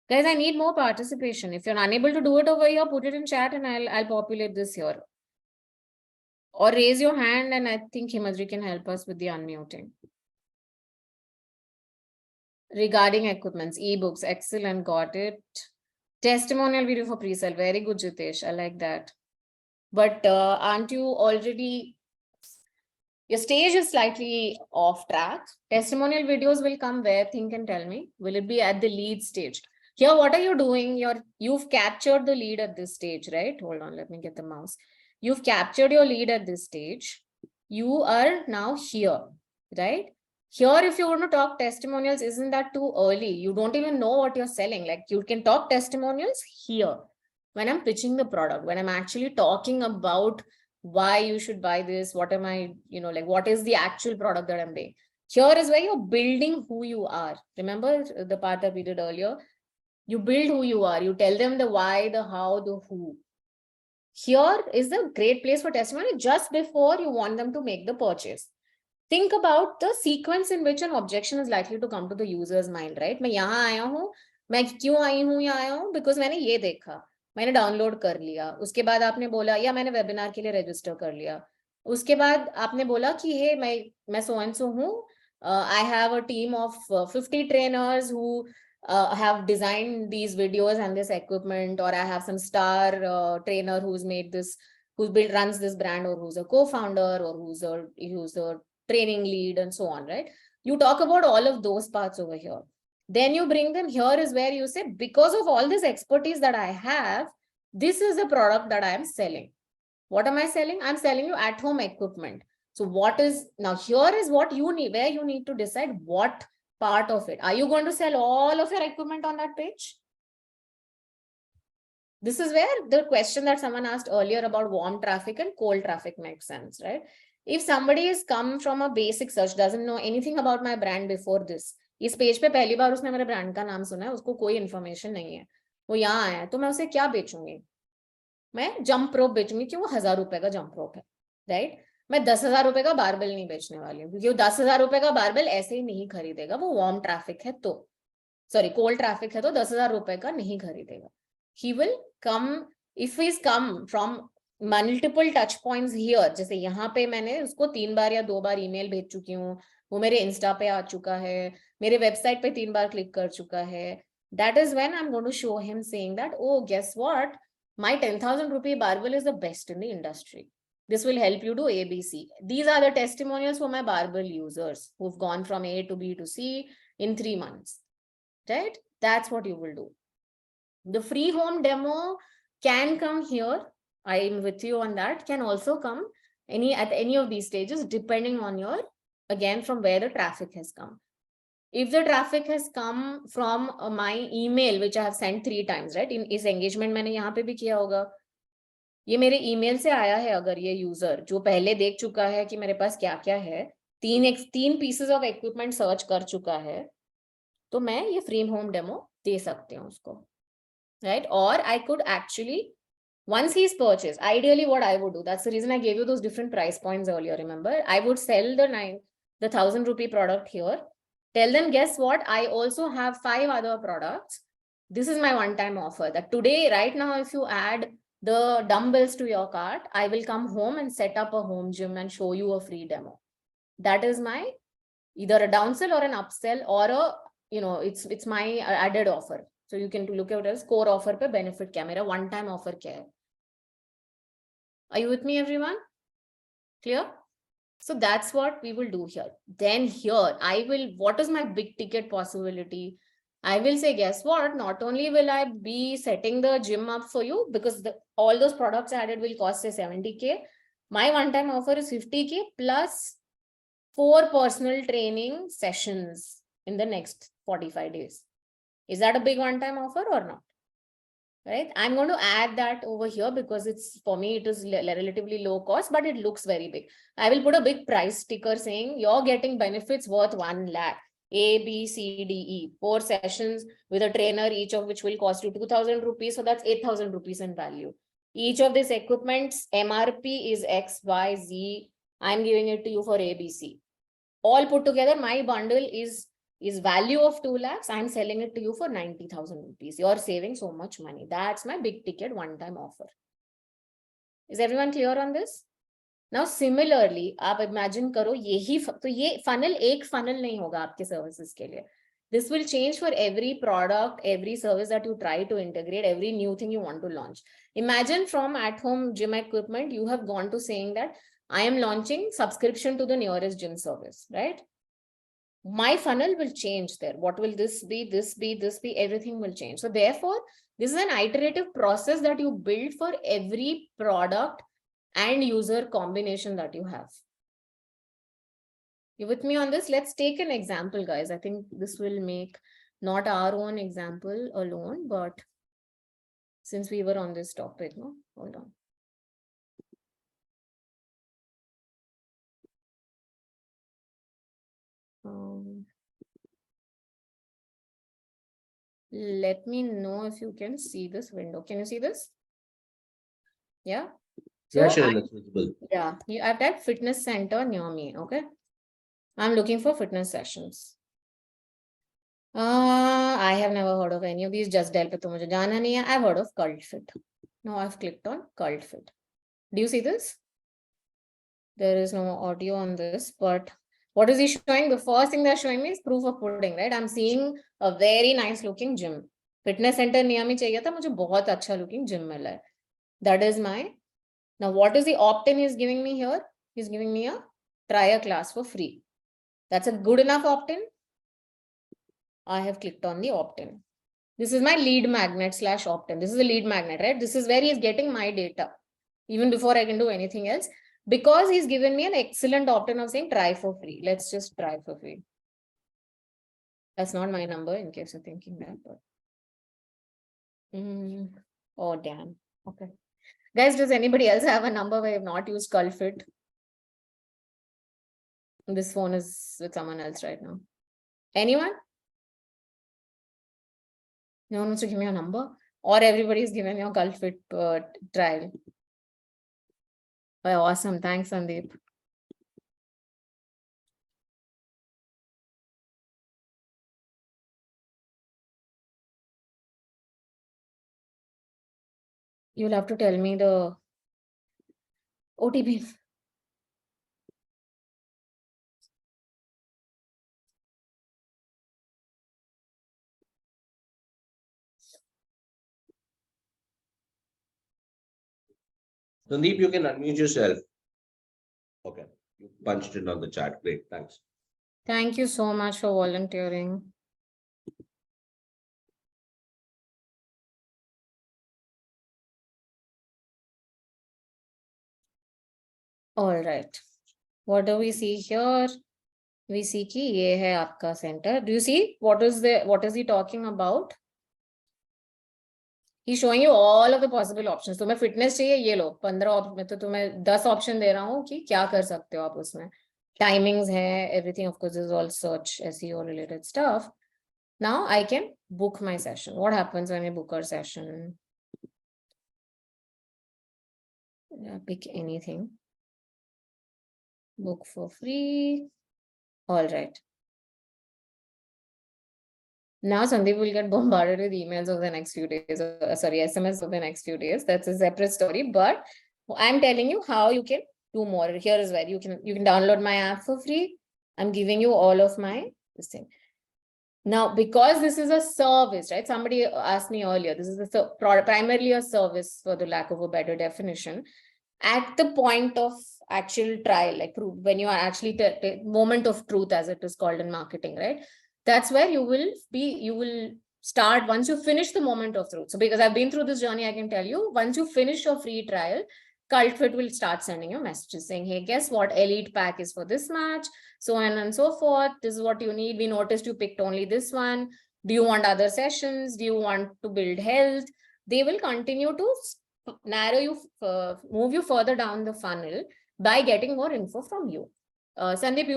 Guys, I need more participation. If you're unable to do it over here, put it in chat and I'll populate this here. Or raise your hand and I think Himadri can help us with the unmuting. Regarding equipments, ebooks, excellent, got it. Testimonial video for pre-sale, very good, Jitesh, I like that. But aren't you already, your stage is slightly off track. Testimonial videos will come where, think and tell me. Will it be at the lead stage? Here, what are you doing? You've captured the lead at this stage, right? Hold on, let me get the mouse. You've captured your lead at this stage. You are now here, right? Here, if you want to talk testimonials, isn't that too early? You don't even know what you're selling. Like you can talk testimonials here when I'm pitching the product, when I'm actually talking about why you should buy this, what am I, like what is the actual product that I'm buying. Here is where you're building who you are. Remember the part that we did earlier? You build who you are. You tell them the why, the how, the who. Here is a great place for testimony just before you want them to make the purchase. Think about the sequence in which an objection is likely to come to the user's mind, right? मैं यहाँ आया हूँ, मैं क्यों आई हूँ यहाँ आया हूँ? Because मैंने ये देखा, मैंने डाउनलोड कर लिया. उसके बाद आपने बोला या मैंने वेबिनार के लिए रजिस्टर कर लिया. उसके बाद आपने बोला कि हे मैं so and so हूँ. I have a team of 50 trainers who have designed these videos and this equipment, or I have some star trainer who's made this, runs this brand, or who's a co-founder, or who's a training lead, and so on, right? You talk about all of those parts over here. Then you bring them here is where you say, because of all this expertise that I have, this is the product that I am selling. What am I selling? I'm selling you at-home equipment. So now here is what you need, where you need to decide what part of it. Are you going to sell all of your equipment on that page? This is where the question that someone asked earlier about warm traffic and cold traffic makes sense, right? If somebody has come from a basic search, doesn't know anything about my brand before this, इस page पे पहली बार उसने मेरे brand का नाम सुना है, उसको कोई इन्फॉर्मेशन नहीं है, वो यहाँ आया है, तो मैं उसे क्या बेचूंगी? मैं जंप रोप बेचूंगी कि वो 1000 रुपए का जंप रोप है, राइट? मैं 10,000 रुपए का बारबेल नहीं बेचने वाली हूँ, क्योंकि वो 10,000 रुपए का बारबेल ऐसे ही नहीं खरीदेगा. वो वार्म ट्रैफिक है तो, सॉरी कोल्ड ट्रैफिक है तो 10,000 रुपए का नहीं खरीदेगा. He will come, if he's come from multiple touch points here, जैसे यहाँ पे मैंने उसको 3 बार या 2 बार ईमेल भेज चुकी हूँ, वो मेरे इंस्टा पे आ चुका है, मेरे वेबसाइट पे 3 बार क्लिक कर चुका है. That is when I'm going to show him saying that, oh, guess what? My 10,000 rupee barbell is the best in the industry. This will help you do ABC. These are the testimonials for my barbell users who've gone from A to B to C in 3 months, right? That's what you will do. The free home demo can come here. I'm with you on that. Can also come at any of these stages, depending on your, again, from where the traffic has come. If the traffic has come from my email, which I have sent 3 times, right? In इस engagement मैंने यहाँ पे भी किया होगा. ये मेरे email से आया है, अगर ये user जो पहले देख चुका है कि मेरे पास क्या क्या है, 3 pieces of equipment search कर चुका है, तो मैं ये free home demo दे सकती हूँ उसको, right? Or I could actually, once he's purchased, ideally what I would do, that's the reason I gave you those different price points earlier, remember? I would sell the 1,000 rupee product here. Tell them, guess what? I also have 5 other products. This is my one-time offer that today, right now, if you add the dumbbells to your cart, I will come home and set up a home gym and show you a free demo. That is my either a downsell or an upsell, or a, it's my added offer. So you can look at it as core offer pe benefit kya, mera one-time offer kya hai. Are you with me, everyone? Clear? So that's what we will do here. Then here, what is my big ticket possibility? I will say, guess what? Not only will I be setting the gym up for you, because all those products added will cost say 70K. My one-time offer is 50K plus 4 personal training sessions in the next 45 days. Is that a big one-time offer or not? right? I'm going to add that over here because it's, for me, it is relatively low cost, but it looks very big. I will put a big price sticker saying you're getting benefits worth 1 lakh. A, B, C, D, E, 4 sessions with a trainer, each of which will cost you 2,000 rupees. So that's 8,000 rupees in value. Each of these equipments MRP is X, Y, Z. I'm giving it to you for ABC. All put together, my bundle is value of 2 lakhs. I'm selling it to you for 90,000 rupees. You're saving so much money. That's my big ticket one-time offer. Is everyone clear on this? Now, similarly, आप imagine करो यही तो ये funnel एक funnel नहीं होगा आपके services के लिए. This will change for every product, every service that you try to integrate, every new thing you want to launch. Imagine from at-home gym equipment, you have gone to saying that I am launching subscription to the nearest gym service, right? My funnel will change there. What will this be? This be, this be, everything will change. So therefore, this is an iterative process that you build for every product and user combination that you have. You with me on this? Let's take an example, guys. I think this will make not our own example alone, but since we were on this topic, no? Hold on. Let me know if you can see this window. Can you see this? Yeah. So yeah, sure, that's visible. Yeah, I've typed fitness center near me. Okay. I'm looking for fitness sessions. I have never heard of any of these. Just Del pe to mujhe jana nahi hai. I've heard of Cult Fit. Now I've clicked on Cult Fit. Do you see this? There is no audio on this, but what is he showing? The first thing they're showing me is proof of pudding, right? I'm seeing a very nice looking gym. Fitness center near me chahiye tha, mujhe bahut acha looking gym mila hai. That is my. Now, what is the opt-in he's giving me here? He's giving me a try a class for free. That's a good enough opt-in. I have clicked on the opt-in. This is my lead magnet / opt-in. This is a lead magnet, right? This is where he's getting my data even before I can do anything else, because he's given me an excellent opt-in of saying try for free. Let's just try for free. That's not my number in case you're thinking that. But... Oh, damn. Okay. Guys, does anybody else have a number where you have not used CultFit? This phone is with someone else right now. Anyone? No one wants to give me a number? Or everybody's given you a CultFit trial? Oh, awesome. Thanks, Sandeep. You'll have to tell me the OTP. Sandeep, you can unmute yourself. Okay, you punched it on the chat. Great, thanks. Thank you so much for volunteering. All right. What do we see here? We see कि ये है आपका center. Do you see what is he talking about? He's showing you all of the possible options. तुम्हें fitness चाहिए ये लो 15 में तो तुम्हें 10 option दे रहा हूँ कि क्या कर सकते हो आप उसमें. Timings है, everything of course is all search SEO related stuff. Now I can book my session. What happens when I book a session? Pick anything. Book for free. All right. Now Sandeep will get bombarded with emails over the next few days. SMS over the next few days. That's a separate story. But I'm telling you how you can do more. Here is where you can download my app for free. I'm giving you all of this thing. Now, because this is a service, right? Somebody asked me earlier, this is primarily a service for the lack of a better definition. At the point of actual trial, like when you are actually moment of truth, as it is called in marketing, right? That's where you will start once you finish the moment of truth. So because I've been through this journey, I can tell you, once you finish your free trial, CultFit will start sending you messages saying, hey, guess what? Elite pack is for this match, so on and so forth. This is what you need. We noticed you picked only this one. Do you want other sessions? Do you want to build health? they will continue to narrow you, move you further down the funnel by getting more info from you. Sandeep,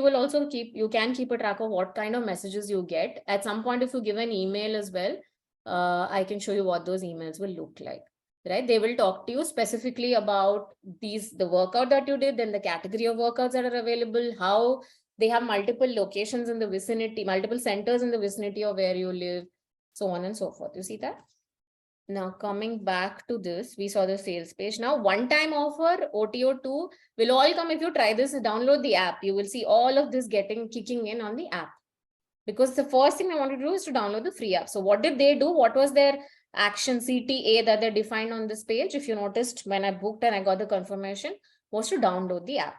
you can keep a track of what kind of messages you get. At some point, if you give an email as well, I can show you what those emails will look like, right? They will talk to you specifically about the workout that you did, then the category of workouts that are available, how they have multiple locations in the vicinity, multiple centers in the vicinity of where you live, so on and so forth. You see that? Now, coming back to this, we saw the sales page. Now, one-time offer, OTO2 will all come if you try this, download the app. You will see all of this kicking in on the app. Because the first thing I wanted to do is to download the free app. So what did they do? What was their action CTA that they defined on this page? If you noticed, when I booked and I got the confirmation, was to download the app.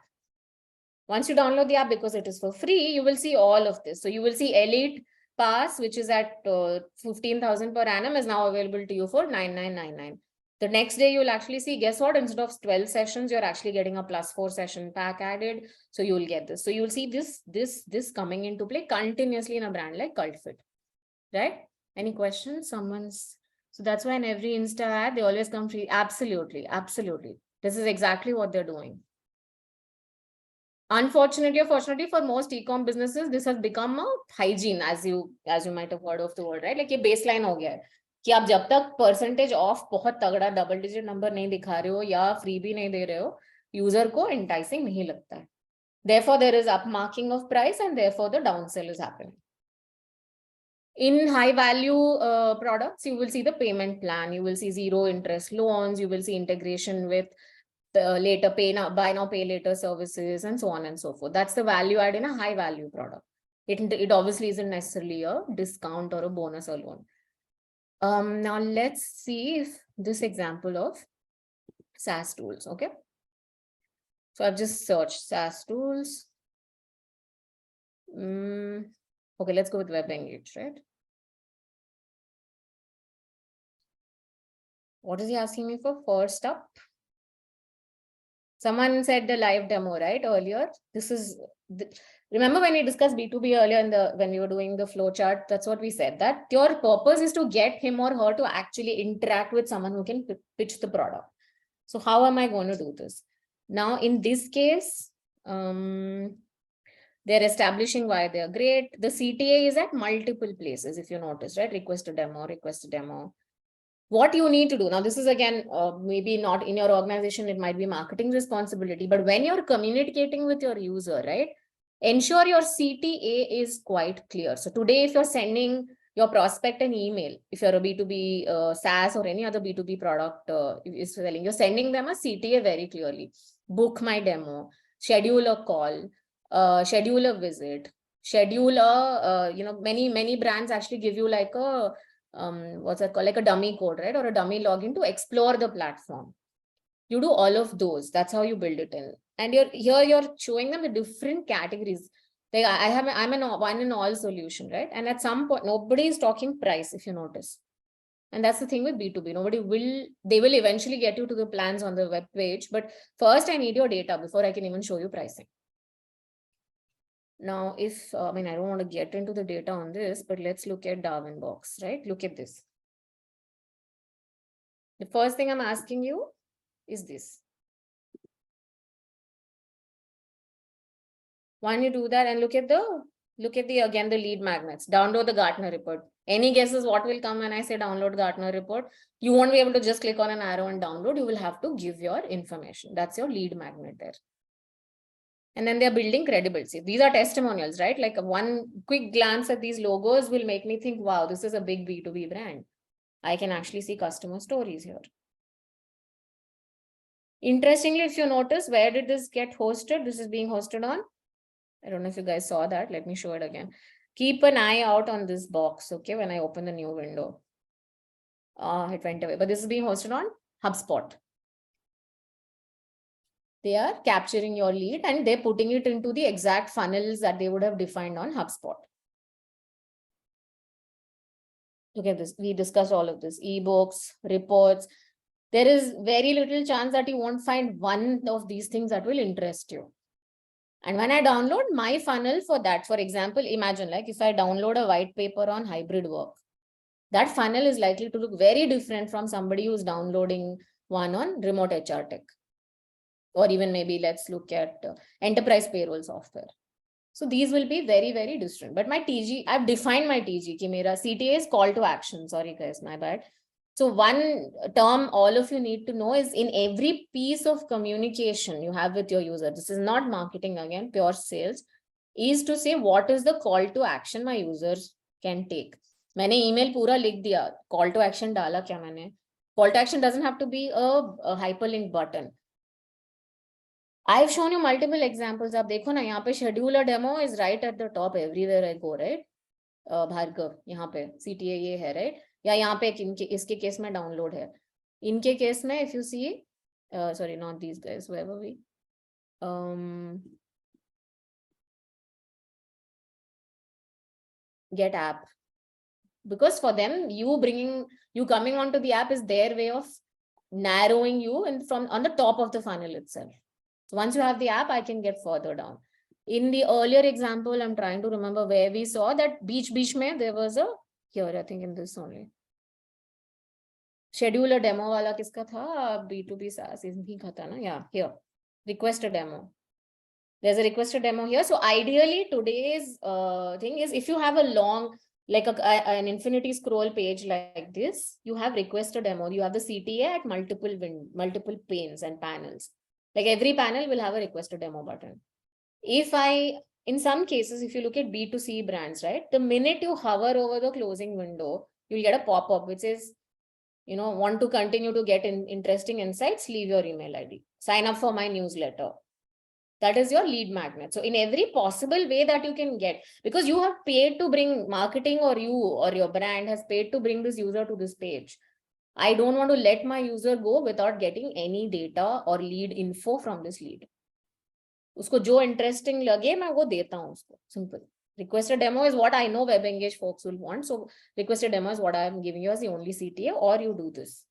Once you download the app, because it is for free, you will see all of this. So you will see Elite Pass, which is at 15,000 per annum, is now available to you for 9,999. The next day, you will actually see, guess what? Instead of 12 sessions, you're actually getting a +4 session pack added. So you will get this. So you will see this coming into play continuously in a brand like CultFit, right? Any questions? So that's why in every Insta ad, they always come free. Absolutely, absolutely. This is exactly what they're doing. Unfortunately or fortunately, for most e-com businesses, this has become a hygiene, as you might have heard of the word, right? Like a baseline हो गया है कि आप जब तक percentage off बहुत तगड़ा double digit number नहीं दिखा रहे हो या free भी नहीं दे रहे हो, user को enticing नहीं लगता है. Therefore, there is upmarking of price and therefore the downsell is happening. In high value products, you will see the payment plan, you will see 0 interest loans, you will see integration with later buy now pay later services, and so on and so forth. That's the value add in a high value product. It obviously isn't necessarily a discount or a bonus or loan. Now let's see if this example of SaaS tools. Okay, so I've just searched SaaS tools. Okay, let's go with Web Engage, right? What is he asking me for? First up, someone said the live demo, right? Earlier, this is remember when we discussed B2B earlier when we were doing the flow chart, that's what we said, that your purpose is to get him or her to actually interact with someone who can pitch the product. So how am I going to do this? Now, in this case, they're establishing why they're great. The CTA is at multiple places, if you notice, right? Request a demo. What you need to do now, this is again, maybe not in your organization, it might be marketing responsibility, but when you're communicating with your user, right, ensure your CTA is quite clear. So today, if you're sending your prospect an email, if you're a B2B SaaS or any other B2B product is selling, you're sending them a CTA very clearly. Book my demo, schedule a call, schedule a visit, schedule a, many brands actually give you like a, what's that called, like a dummy code, right? Or a dummy login to explore the platform. You do all of those. That's how you build it in. And you're showing them the different categories. Like I'm an one and all solution, right? And at some point, nobody is talking price, if you notice. And that's the thing with B2B. They will eventually get you to the plans on the web page. But first, I need your data before I can even show you pricing. Now, I don't want to get into the data on this, but let's look at Darwinbox, right? Look at this. The first thing I'm asking you is this. When you do that and look at the again, the lead magnets, download the Gartner report. Any guesses what will come when I say download Gartner report? You won't be able to just click on an arrow and download. You will have to give your information. That's your lead magnet there. And then they're building credibility. These are testimonials, right? Like one quick glance at these logos will make me think, wow, this is a big B2B brand. I can actually see customer stories here. Interestingly, if you notice, where did this get hosted? This is being hosted on, I don't know if you guys saw that. Let me show it again. Keep an eye out on this box, okay, when I open the new window. It went away, but this is being hosted on HubSpot. They are capturing your lead and they're putting it into the exact funnels that they would have defined on HubSpot. Look at this. We discussed all of this. Ebooks, reports. There is very little chance that you won't find one of these things that will interest you. And when I download my funnel for that, for example, imagine like if I download a white paper on hybrid work, that funnel is likely to look very different from somebody who's downloading one on remote HR tech. Or even maybe let's look at enterprise payroll software. So these will be very, very different. But my TG, I've defined my TG. Ki mera CTA is call to action. Sorry guys, my bad. So one term all of you need to know is in every piece of communication you have with your user, this is not marketing again, pure sales, is to say what is the call to action my users can take. मैंने email पूरा लिख दिया, call to action डाला क्या मैंने? Call to action doesn't have to be a hyperlink button. I've shown you multiple examples. आप देखो ना यहाँ पे schedule a demo is right at the top everywhere I go, right? Bhargava यहाँ पे CTA ये है, right? या यहाँ पे इसके केस में डाउनलोड है. इनके केस में if you see, sorry, not these guys, whoever we, get app, because for them you coming onto the app is their way of narrowing you and from on the top of the funnel itself. So once you have the app, I can get further down. In the earlier example, I'm trying to remember where we saw that beach mein there was a, here I think in this only, schedule a demo wala kiska tha, B2B SaaS isn't tha na? Yeah, here, request a demo. There's a request a demo here. So ideally today's thing is if you have a long, like an infinity scroll page like this, you have request a demo. You have the CTA at multiple panes and panels. Like every panel will have a request a demo button. In some cases, if you look at B2C brands, right, the minute you hover over the closing window, you'll get a pop-up which is, want to continue to get interesting insights, leave your email ID. Sign up for my newsletter. That is your lead magnet. So in every possible way that you can get, because you have paid to bring marketing, or you or your brand has paid to bring this user to this page. I don't want to let my user go without getting any data or lead info from this lead. Usko jo interesting lage, main wo deta hu usko. Simple. Request a demo is what I know web engaged folks will want. So request a demo is what I am giving you as the only CTA, or you do this.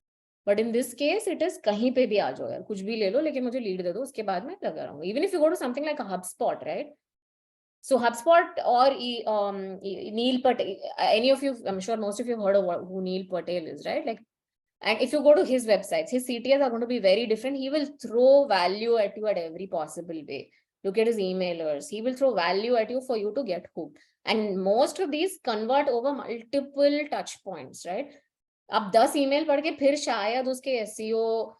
But in this case, it is kahin pe bhi aa jao yaar, kuch bhi le lo, lekin mujhe lead de do, uske baad main laga rahunga. Even if you go to something like a HubSpot, right? So HubSpot or Neil Patel, any of you, I'm sure most of you have heard of who Neil Patel is, right? Like, and if you go to his websites, his CTAs are going to be very different. He will throw value at you at every possible way. Look at his emailers. He will throw value at you for you to get hooked. And most of these convert over multiple touch points, right? आप 10 email पढ़ के फिर शायद उसके SEO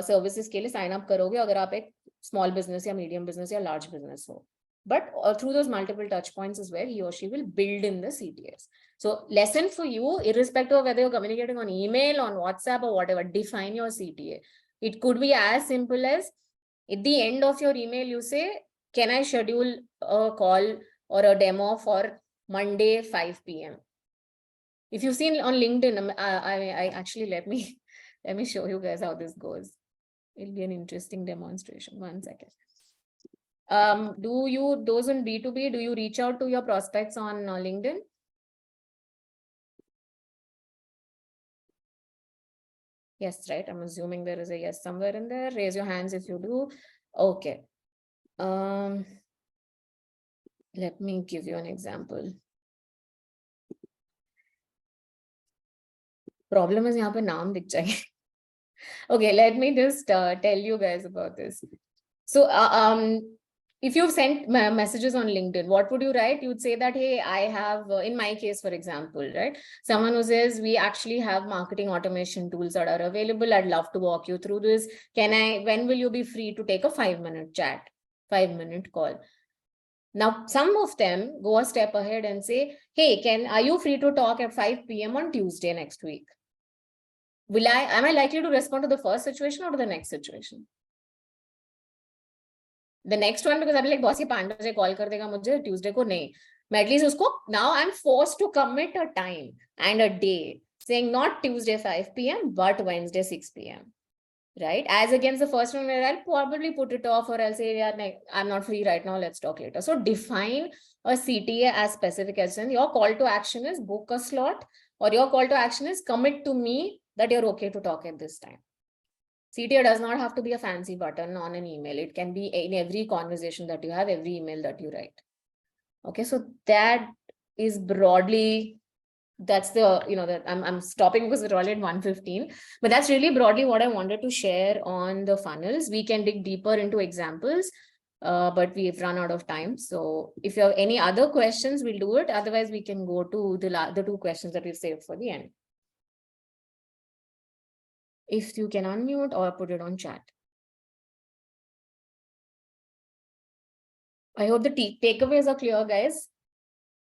services के लिए sign up करोगे अगर आप एक small business या medium business या large business हो. But through those multiple touch points is where he or she will build in the CTS. So lesson for you, irrespective of whether you're communicating on email, on WhatsApp or whatever, define your CTA. It could be as simple as at the end of your email, you say, can I schedule a call or a demo for Monday, 5 p.m. If you've seen on LinkedIn, I actually, let me show you guys how this goes. It'll be an interesting demonstration. 1 second. Those in B2B, do you reach out to your prospects on LinkedIn? Yes, right? I'm assuming there is a yes somewhere in there. Raise your hands if you do. Okay. Let me give you an example. Problem is यहाँ पे नाम दिख जाएंगे. Okay, let me just tell you guys about this. So, if you've sent messages on LinkedIn, what would you write? You'd say that, hey, I have, in my case, for example, right? Someone who says, we actually have marketing automation tools that are available. I'd love to walk you through this. When will you be free to take a 5-minute chat, 5-minute call? Now, some of them go a step ahead and say, hey, are you free to talk at 5 p.m. on Tuesday next week? Am I likely to respond to the first situation or to the next situation? The next one, because I'll be like, boss, ye 5 baje call kar dega mujhe, Tuesday ko nahi. At least usko, now I'm forced to commit a time and a day, saying not Tuesday 5 p.m., but Wednesday 6 p.m. Right? As against the first one where I'll probably put it off, or I'll say, yeah, I'm not free right now, let's talk later. So define a CTA as specific as your call to action is book a slot, or your call to action is commit to me that you're okay to talk at this time. CTA does not have to be a fancy button on an email. It can be in every conversation that you have, every email that you write. Okay, so that is broadly that's the, that I'm stopping because we're already at 1:15, but that's really broadly what I wanted to share on the funnels. We can dig deeper into examples, but we've run out of time. So if you have any other questions, we'll do it. Otherwise, we can go to the two questions that we've saved for the end. If you can unmute or put it on chat. I hope the takeaways are clear, guys.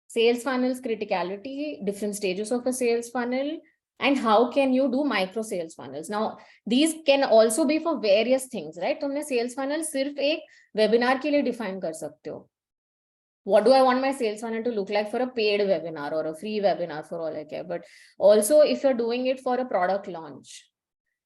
Sales funnels criticality, different stages of a sales funnel, and how can you do micro sales funnels. Now, these can also be for various things, right? तुमने sales funnel सिर्फ एक webinar के लिए define कर सकते हो. What do I want my sales funnel to look like for a paid webinar or a free webinar, for all I care? But also if you're doing it for a product launch,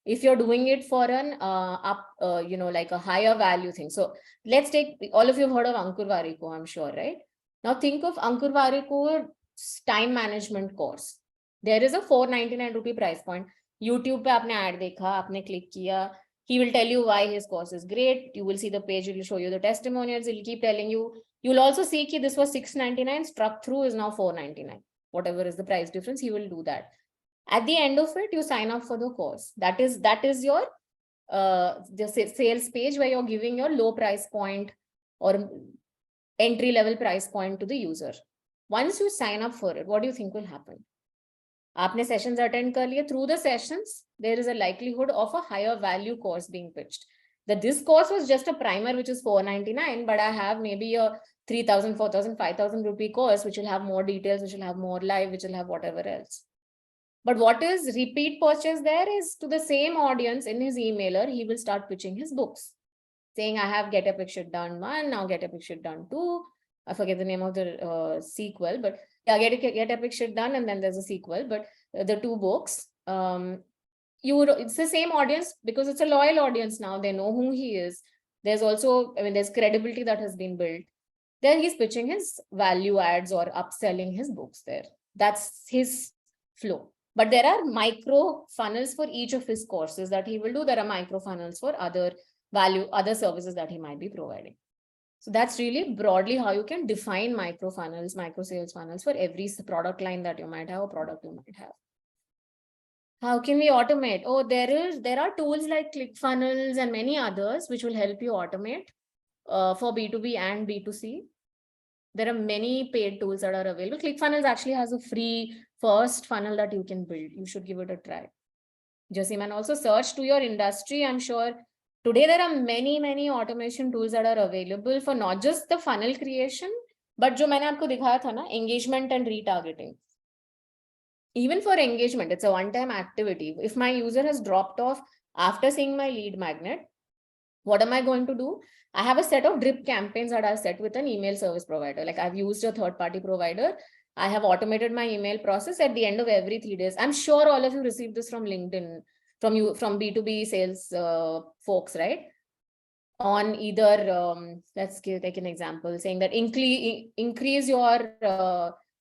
if you're doing it for an like a higher value thing. So let's take, all of you have heard of Ankur Warikoo, I'm sure, right? Now think of Ankur Warikoo's time management course. There is a 499 rupee price point. YouTube पे आपने ad देखा, आपने click किया. He will tell you why his course is great. You will see the page, it will show you the testimonials, it will keep telling you. You'll also see that this was 699, struck through is now 499. Whatever is the price difference, he will do that. At the end of it, you sign up for the course. That is your the sales page where you're giving your low price point or entry level price point to the user. Once you sign up for it, what do you think will happen? Aapne sessions attend kar liye. Through the sessions, there is a likelihood of a higher value course being pitched. That this course was just a primer, which is 499, but I have maybe a 3,000, 4,000, 5,000 rupee course, which will have more details, which will have more live, which will have whatever else. But what is repeat purchase there is to the same audience in his emailer, he will start pitching his books, saying, I have Get Epic Shit Done 1, now Get Epic Shit Done 2. I forget the name of the sequel, but yeah, Get Epic Shit Done, and then there's a sequel, but the two books. It's the same audience because it's a loyal audience now. They know who he is. There's also, there's credibility that has been built. Then he's pitching his value adds or upselling his books there. That's his flow. But there are micro funnels for each of his courses that he will do. There are micro funnels for other services that he might be providing. So that's really broadly how you can define micro funnels, micro sales funnels for every product line that you might have or product you might have. How can we automate? Oh, there are tools like ClickFunnels and many others which will help you automate for B2B and B2C. There are many paid tools that are available. ClickFunnels actually has a free first funnel that you can build. You should give it a try. Jasim, and also search to your industry. I'm sure today there are many automation tools that are available for not just the funnel creation, but जो मैंने आपको दिखाया था ना, engagement and retargeting. Even for engagement, it's a one-time activity. If my user has dropped off after seeing my lead magnet, what am I going to do? I have a set of drip campaigns that I've set with an email service provider. Like I've used a third-party provider. I have automated my email process at the end of every 3 days. I'm sure all of you received this from LinkedIn, from B2B sales folks, right? On either, let's take an example, saying that increase your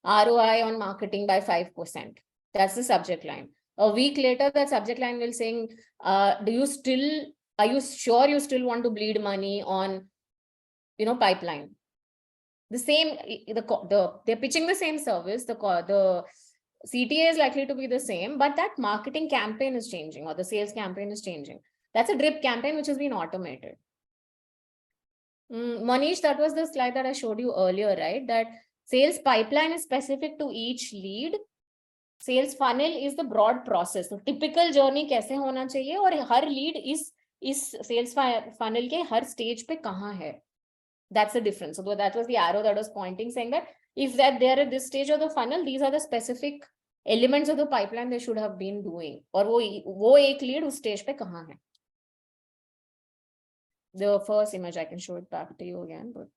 ROI on marketing by 5%. That's the subject line. A week later, that subject line will saying, are you sure you still want to bleed money on, pipeline? The same, they're pitching the same service. The CTA is likely to be the same, but that marketing campaign is changing or the sales campaign is changing. That's a drip campaign which has been automated. Manish, that was the slide that I showed you earlier, right? That sales pipeline is specific to each lead. Sales funnel is the broad process. So typical journey कैसे होना चाहिए और हर lead इस sales funnel के हर stage पे कहाँ है? That's the difference. So that was the arrow that was pointing, saying that if that they're at this stage of the funnel, these are the specific elements of the pipeline they should have been doing. और वो एक lead उस stage पे कहाँ है? The first image, I can show it back to you again, but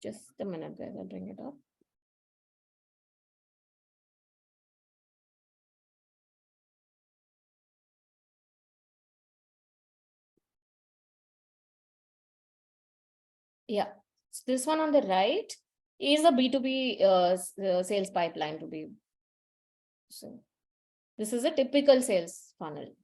just a minute, guys, I'll bring it up. Yeah, so this one on the right is a B2B sales pipeline to be. So this is a typical sales funnel.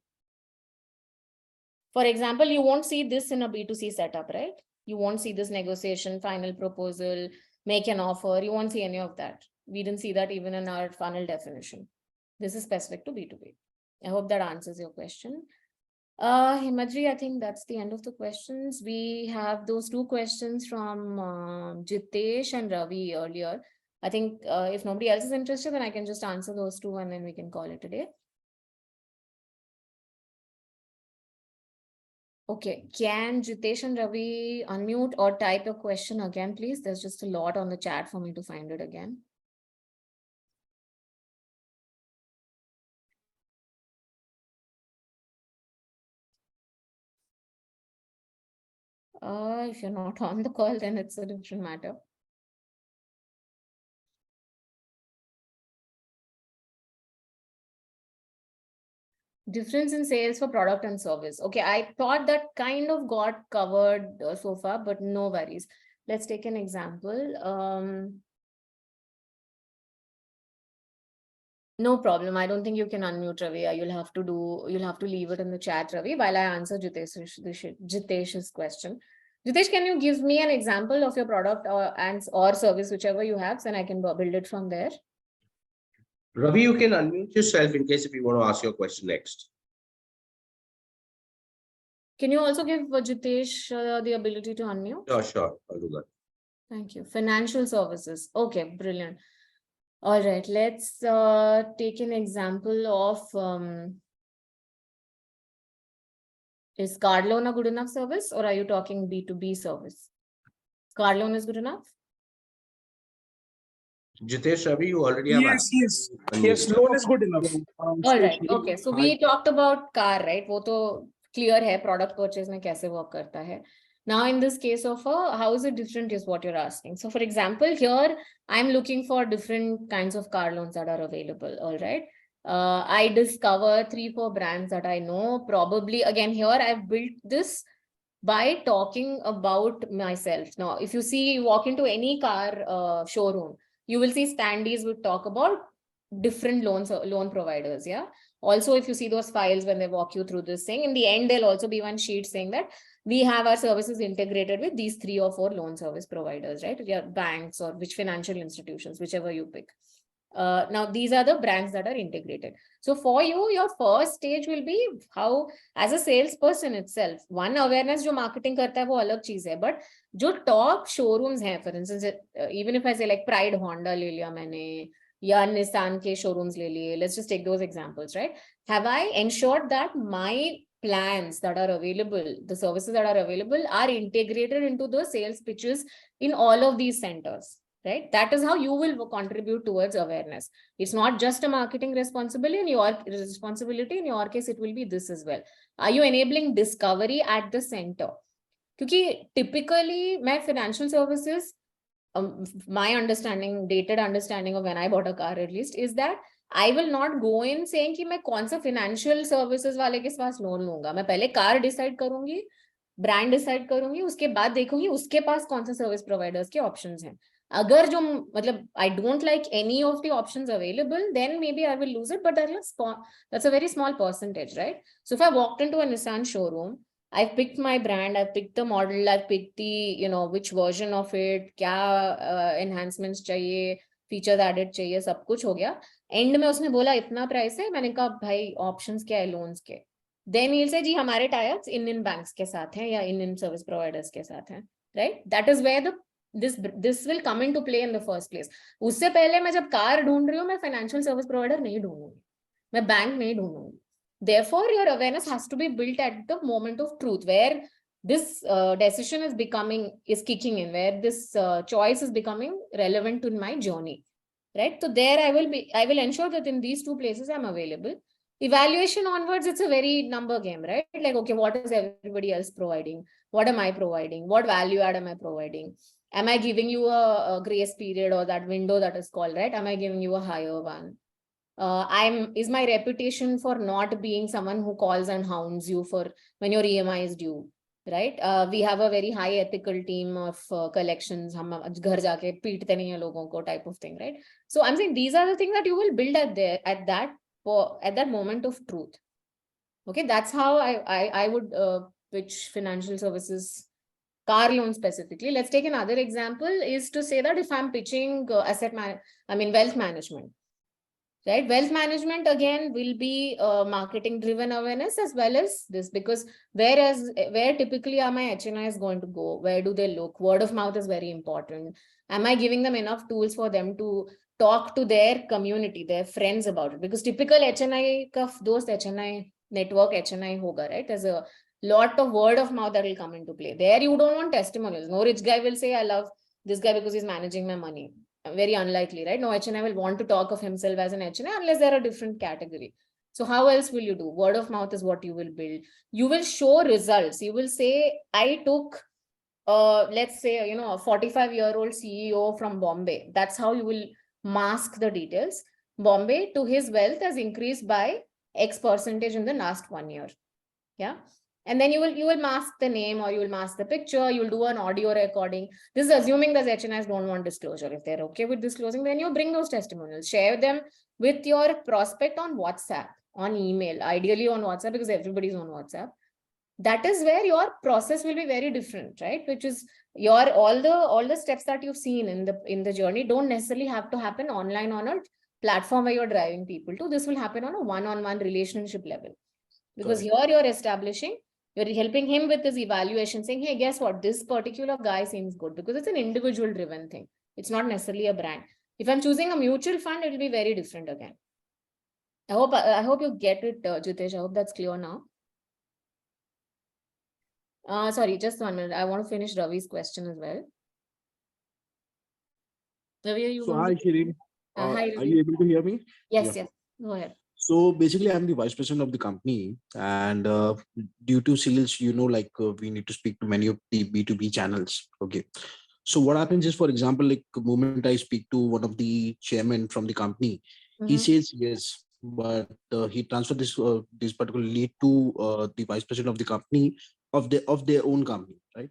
For example, you won't see this in a B2C setup, right? You won't see this negotiation, final proposal, make an offer. You won't see any of that. We didn't see that even in our funnel definition. This is specific to B2B. I hope that answers your question. Himadri, I think that's the end of the questions. We have those 2 questions from Jitesh and Ravi earlier. I think if nobody else is interested, then I can just answer those 2 and then we can call it a day. Okay, can Jitesh and Ravi unmute or type a question again, please? There's just a lot on the chat for me to find it again. If you're not on the call, then it's a different matter. Difference in sales for product and service. Okay, I thought that kind of got covered so far, but no worries. Let's take an example. No problem. I don't think you can unmute Ravi. You'll have to leave it in the chat, Ravi, while I answer Jitesh's question. Jitesh, can you give me an example of your product or service, whichever you have, then I can build it from there? Ravi, you can unmute yourself in case if you want to ask your question next. Can you also give Jitesh the ability to unmute? Sure. I'll do that. Thank you. Financial services. Okay, brilliant. All right, let's take an example of is card loan a good enough service, or are you talking B2B service? Card loan is good enough? Jitesh, Ravi, you already have Yes, loan is good enough. All right, okay. So we talked about car, right? वो तो clear है product purchase में कैसे work करता है. Now, in this case of how is it different is what you're asking. So, for example, here I'm looking for different kinds of car loans that are available. All right. I discover 3-4 brands that I know. Probably again here I've built this by talking about myself. Now, if you see, you walk into any car showroom, you will see standees would talk about different loan providers. Yeah. Also, if you see those files when they walk you through this thing, in the end, there'll also be one sheet saying that we have our services integrated with these 3 or 4 loan service providers, right? Yeah, banks or which financial institutions, whichever you pick. Now, these are the brands that are integrated. So for you, your first stage will be how, as a salesperson itself, one awareness जो marketing करता है वो अलग चीज है, but जो top showrooms हैं, for instance, even if I say like Pride Honda ले लिया मैंने, या Nissan के showrooms ले लिए, let's just take those examples, right? Have I ensured that my plans that are available, the services that are available are integrated into the sales pitches in all of these centers? Right? That is how you will contribute towards awareness. It's not just a marketing responsibility. In your case, it will be this as well. Are you enabling discovery at the center? Because typically, my financial services, my understanding, dated understanding of when I bought a car at least, is that I will not go in saying कि मैं कौन सा financial services वाले के पास loan लूंगा. मैं पहले car decide करूंगी, brand decide करूंगी, उसके बाद देखूंगी उसके पास कौन सा service providers के options हैं. अगर जो मतलब I don't like any of the options available, then maybe I will lose it, but that's a very small percentage, right? So if I walked into a Nissan showroom, I've picked my brand, I've picked the model, I've picked the, which version of it, क्या enhancements चाहिए, features added चाहिए, सब कुछ हो गया. End में उसने बोला इतना price है, मैंने कहा भाई options क्या है loans के. Then he'll say जी हमारे tie-ups Indian banks के साथ हैं या Indian service providers के साथ हैं, right? That is where this will come into play in the first place. उससे पहले मैं जब कार ढूंढ रही हूँ, मैं financial service provider नहीं ढूंढूंगी, मैं bank नहीं ढूंढूंगी. Therefore, your awareness has to be built at the moment of truth, where this decision is kicking in, where this choice is becoming relevant to my journey, right? So there I will ensure that in these 2 places I'm available. Evaluation onwards, it's a very number game, right? Like, okay, what is everybody else providing? What am I providing? What value add am I providing? Am I giving you a grace period or that window that is called, right? Am I giving you a higher one? Is my reputation for not being someone who calls and hounds you for when your EMI is due, right? We have a very high ethical team of collections. हम घर जाके पीटते नहीं हैं लोगों को type of thing, right? So I'm saying these are the things that you will build at that moment of truth. Okay, that's how I would pitch financial services, car loan specifically. Let's take another example is to say that if I'm pitching wealth management, right? Wealth management again will be marketing driven awareness as well as this, because where typically are my HNIs going to go? Where do they look? Word of mouth is very important. Am I giving them enough tools for them to talk to their community, their friends about it? Because typical HNI ka dost HNI network HNI hoga, right? There's a lot of word of mouth that will come into play. There you don't want testimonials. No rich guy will say, I love this guy because he's managing my money. Very unlikely, right? No HNI will want to talk of himself as an HNI unless they're a different category. So how else will you do? Word of mouth is what you will build. You will show results. You will say, I took, let's say, a 45-year-old CEO from Bombay. That's how you will mask the details. Bombay, to his wealth has increased by X percentage in the last 1 year. Yeah. And then you will mask the name, or you will mask the picture, you will do an audio recording. This is assuming the HNIs don't want disclosure. If they're okay with disclosing, then you bring those testimonials, share them with your prospect on WhatsApp, on email, ideally on WhatsApp, because everybody's on WhatsApp. That is where your process will be very different, right? Which is your all the steps that you've seen in the journey don't necessarily have to happen online on a platform where you're driving people to. This will happen on a one-on-one relationship level. Because here you're establishing, you're helping him with his evaluation, saying, hey, guess what? This particular guy seems good, because it's an individual driven thing. It's not necessarily a brand. If I'm choosing a mutual fund, it will be very different again. I hope you get it, Jitesh. I hope that's clear now. Sorry, just 1 minute. I want to finish Ravi's question as well. Ravi, are you So, going hi, to... Shireen. Hi, Are Ravi. you able to hear me? Yes, Yeah. yes. Go ahead. So basically, I'm the vice president of the company, and due to sales, we need to speak to many of the B2B channels. Okay. So what happens is, for example, like the moment I speak to one of the chairman from the company, he says yes, but he transferred this particular lead to the vice president of the company of their own company, right?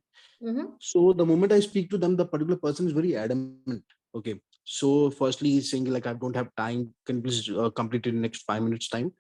So the moment I speak to them, the particular person is very adamant. Okay. So firstly, he's saying like, I don't have time. Can you please complete it in next 5 minutes time?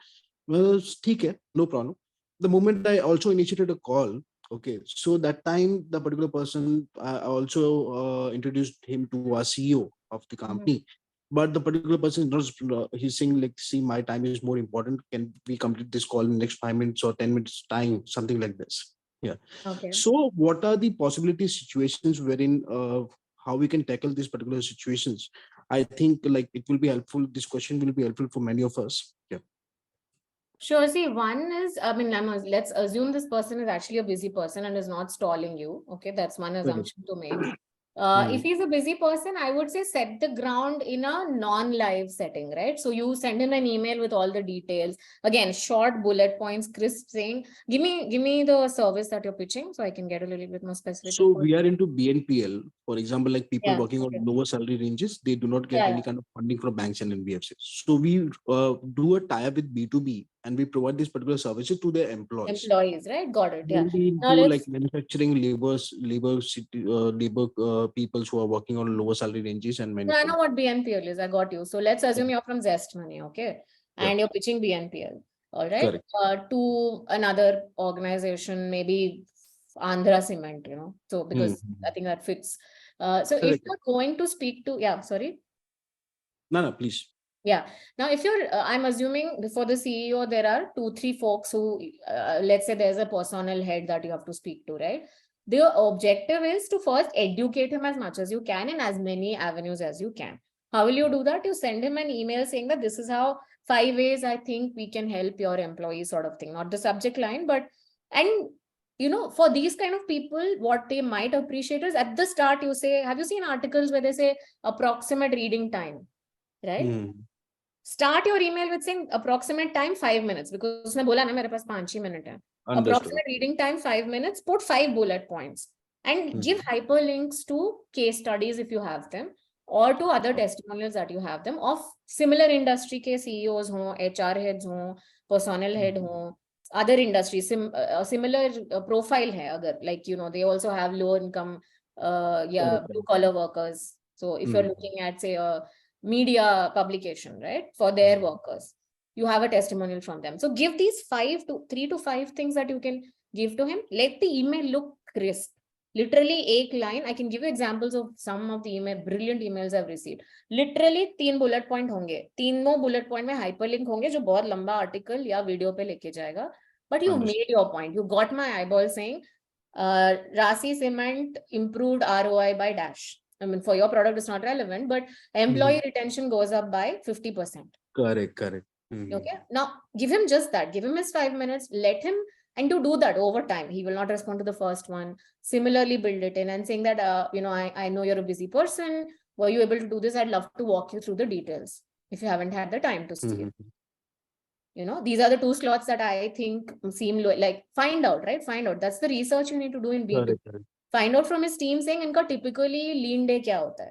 Well, okay, no problem. The moment I also initiated a call, okay, so that time the particular person, I also introduced him to our CEO of the company. But the particular person is not, he's saying like, see, my time is more important. Can we complete this call in the next 5 minutes or 10 minutes time? Something like this. Yeah. Okay. So what are the possibility situations wherein how we can tackle these particular situations? I think like it will be helpful. This question will be helpful for many of us. Yeah. Sure. See, one is, let's assume this person is actually a busy person and is not stalling you. Okay, that's one assumption to make. If he's a busy person, I would say set the ground in a non-live setting, right? So you send him an email with all the details. Again, short bullet points, crisp, saying, give me the service that you're pitching, so I can get a little bit more specific. So we are into BNPL, for example, like people Yeah, working on okay. lower salary ranges, they do not get Yeah, any kind of funding from banks and NBFCs. So we do a tie-up with B2B and we provide these particular services to their employees. employees, right? Got it. Yeah. Mainly Now into let's like manufacturing labor peoples who are working on lower salary ranges and many. Yeah, I know what BNPL is. I got you. So let's assume you're from Zest Money, okay? Yeah. And you're pitching BNPL, all right? Correct. To another organization, maybe Andhra Cement, So because I think that fits. So if Correct. you're going to speak to, yeah, sorry. No, please. Yeah. Now, if you're, I'm assuming before the CEO, there are 2-3 folks who, let's say there's a personnel head that you have to speak to, right? The objective is to first educate him as much as you can in as many avenues as you can. How will you do that? You send him an email saying that this is how 5 ways I think we can help your employees, sort of thing, not the subject line, but, and for these kind of people, what they might appreciate is at the start, you say, have you seen articles where they say approximate reading time, right? Start your email with saying approximate time 5 minutes, because उसने बोला ना मेरे पास 5 ही minute है. Approximate reading time 5 minutes, put 5 bullet points and give hyperlinks to case studies if you have them, or to other testimonials that you have them of similar industry ke CEOs ho, HR heads ho, personnel head ho, other industries, similar profile hai agar, like they also have low income blue collar workers. So if you're looking at say a media publication, right, for their workers, you have a testimonial from them. So give these 3 to 5 things that you can give to him. Let the email look crisp. Literally एक line, I can give you examples of some of the brilliant emails I've received. Literally 3 bullet point होंगे, तीनों bullet point में hyperlink होंगे जो बहुत लंबा article या video पे लेके जाएगा. But you made your point. You got my eyeball saying, Rasi Cement improved ROI by dash. I mean, for your product, it's not relevant, but employee retention goes up by 50%. Correct. Okay. Now, give him just that. Give him his 5 minutes. Let him, and to do that over time, he will not respond to the first one. Similarly, build it in and saying that, I know you're a busy person. Were you able to do this? I'd love to walk you through the details if you haven't had the time to see it. These are the 2 slots that I think seem like find out, right? Find out. That's the research you need to do in B2B. Correct. Find out from his team saying, inka typically lean day kya hota hai,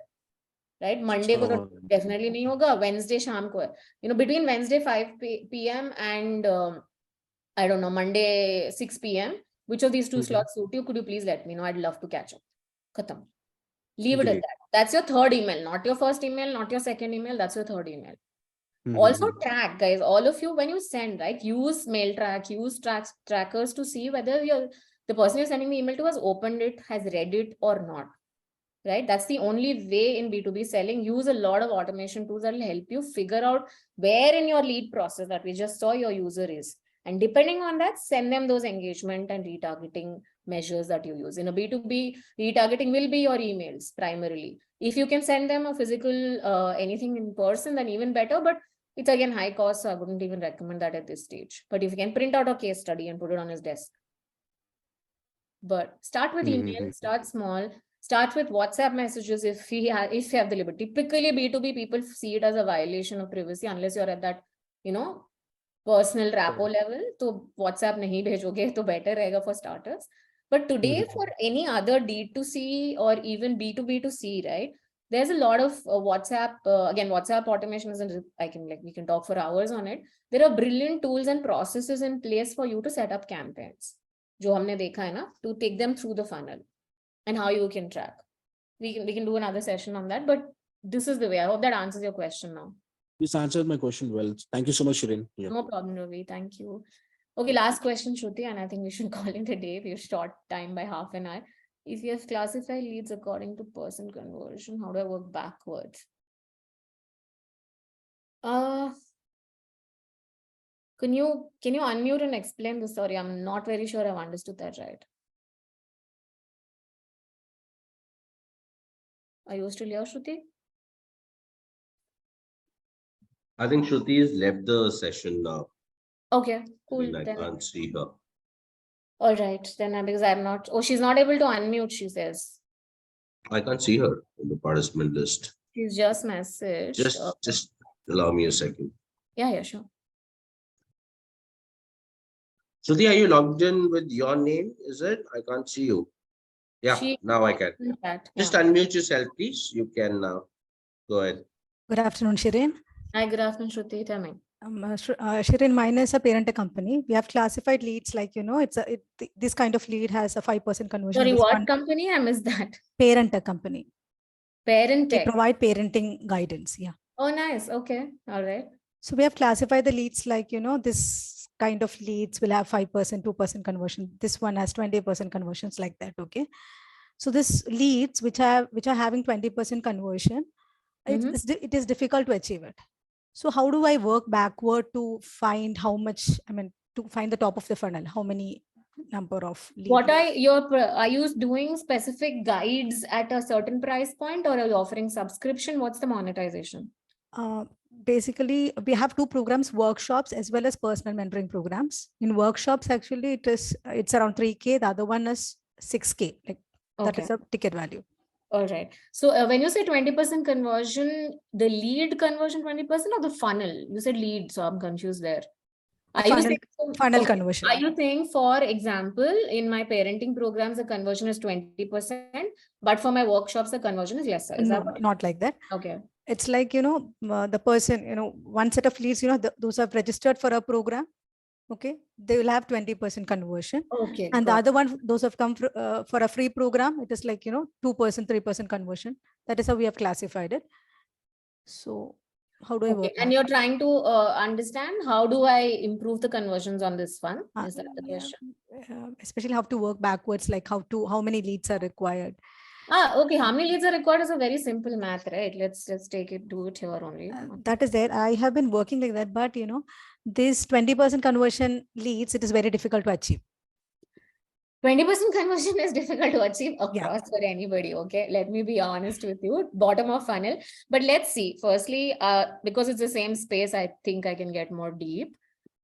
right? Monday ko to definitely nahi hoga. Wednesday sham ko hai. Between Wednesday 5 p.m. and I don't know, Monday 6 p.m. Which of these 2 slots suit you? Could you please let me know? I'd love to catch up. Khatam. Leave it at that. That's your 3rd email, not your 1st email, not your 2nd email. That's your 3rd email. Also track, guys, all of you, when you send, right, use mail track, use trackers to see whether the person you're sending the email to has opened it, has read it or not, right? That's the only way in B2B selling. Use a lot of automation tools that will help you figure out where in your lead process that we just saw your user is. And depending on that, send them those engagement and retargeting measures that you use. In a B2B, retargeting will be your emails primarily. If you can send them a physical anything in person, then even better, but it's again high cost, so I wouldn't even recommend that at this stage. But if you can print out a case study and put it on his desk. But start with email, start small, start with WhatsApp messages if you have the liberty. Typically, B2B people see it as a violation of privacy unless you're at that, personal rapport level. So WhatsApp nahi bhejoge, to better rahega for starters. But today, for any other D2C or even B2B2C, right? There's a lot of WhatsApp, again, WhatsApp automation isn't, we can talk for hours on it. There are brilliant tools and processes in place for you to set up campaigns, jo humne dekha hai na, to take them through the funnel and how you can track. We can do another session on that, but this is the way. I hope that answers your question now. This answered my question well. Thank you so much, Shireen. Yeah. No problem, Ravi. Thank you. Okay, last question, Shruti, and I think we should call it a day. We've short time by half an hour. If you have classified leads according to person conversion, how do I work backwards? Can you unmute and explain this? Sorry, I'm not very sure I've understood that right. Are you still here, Shruti? I think Shruti has left the session now. Okay, cool. I can't see her. All right, then because I'm not. Oh, she's not able to unmute, she says. I can't see her in the participant list. She's just messaged. Just allow me a second. Yeah, sure. Shruti, are you logged in with your name? Is it? I can't see you. Yeah, now I can. Just unmute yourself, please. You can now. Go ahead. Good afternoon, Shireen. Hi, good afternoon, Shruti. Tell me. Shireen, mine is a parent company. We have classified leads like, this kind of lead has a 5% conversion. Sorry, what company? I missed that. Parent company. Parent They provide parenting guidance. Yeah. Oh, nice. Okay. All right. So we have classified the leads like, this kind of leads will have 5%, 2% conversion. This one has 20% conversions like that. Okay. So this leads which are having 20% conversion, it is difficult to achieve it. So how do I work backward to find how much, to find the top of the funnel, how many number of leads? Are you doing specific guides at a certain price point, or are you offering subscription? What's the monetization? Basically, we have 2 programs, workshops as well as personal mentoring programs. In workshops, actually, it's around 3K. The other one is 6K. That is a ticket value. All right. So when you say 20% conversion, the lead conversion 20% or the funnel? You said lead, so I'm confused there. Funnel conversion. Are you saying, for example, in my parenting programs, the conversion is 20%, but for my workshops, the conversion is lesser? Is no, not like that. Okay. It's like, the person, one set of leads, those have registered for a program. Okay, they will have 20% conversion. Okay. And the other one, those have come for a free program, it is like, 2%, 3% conversion. That is how we have classified it. So How do I Okay, work? and you're trying to understand how do I improve the conversions on this one? Is that the Yeah, question? especially how to work backwards, like how many leads are required. Okay. How many leads are required is a very simple math, right? Let's do it here only. That is there. I have been working like that, but this 20% conversion leads, it is very difficult to achieve. 20% conversion is difficult to achieve Yeah. across for anybody. Okay, let me be honest with you. Bottom of funnel, but let's see. Firstly, because it's the same space, I think I can get more deep.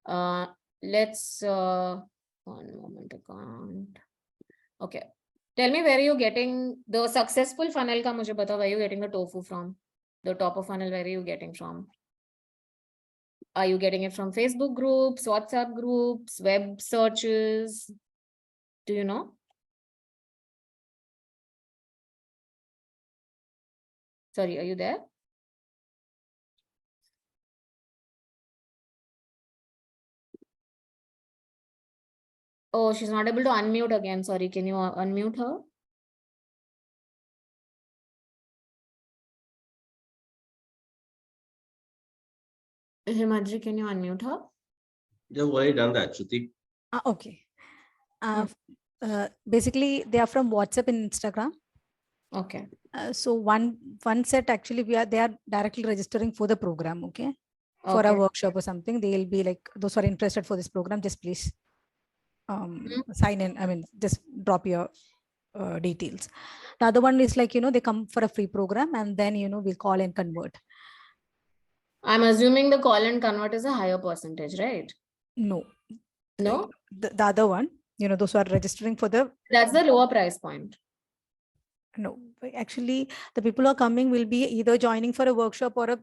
Let's 1 moment account. Okay, tell me where you're getting the successful funnel. Ka mujhe batao, where you getting the tofu from? The top of funnel, where are you getting from? Are you getting it from Facebook groups, WhatsApp groups, web searches? Do you know? Sorry, are you there? Oh, she's not able to unmute again. Sorry, can you unmute her? Himadri, can you unmute her? They've already done that, Shruti. Okay. Basically, they are from WhatsApp and Instagram. Okay. So one set actually they are directly registering for the program. Okay. For a workshop or something, they'll be like, those who are interested for this program, just please sign in. I mean, just drop your details. The other one is like, they come for a free program and then, we'll call and convert. I'm assuming the call and convert is a higher percentage, right? No. No? The other one, those who are registering for the... That's the lower price point. No, actually, the people who are coming will be either joining for a workshop or a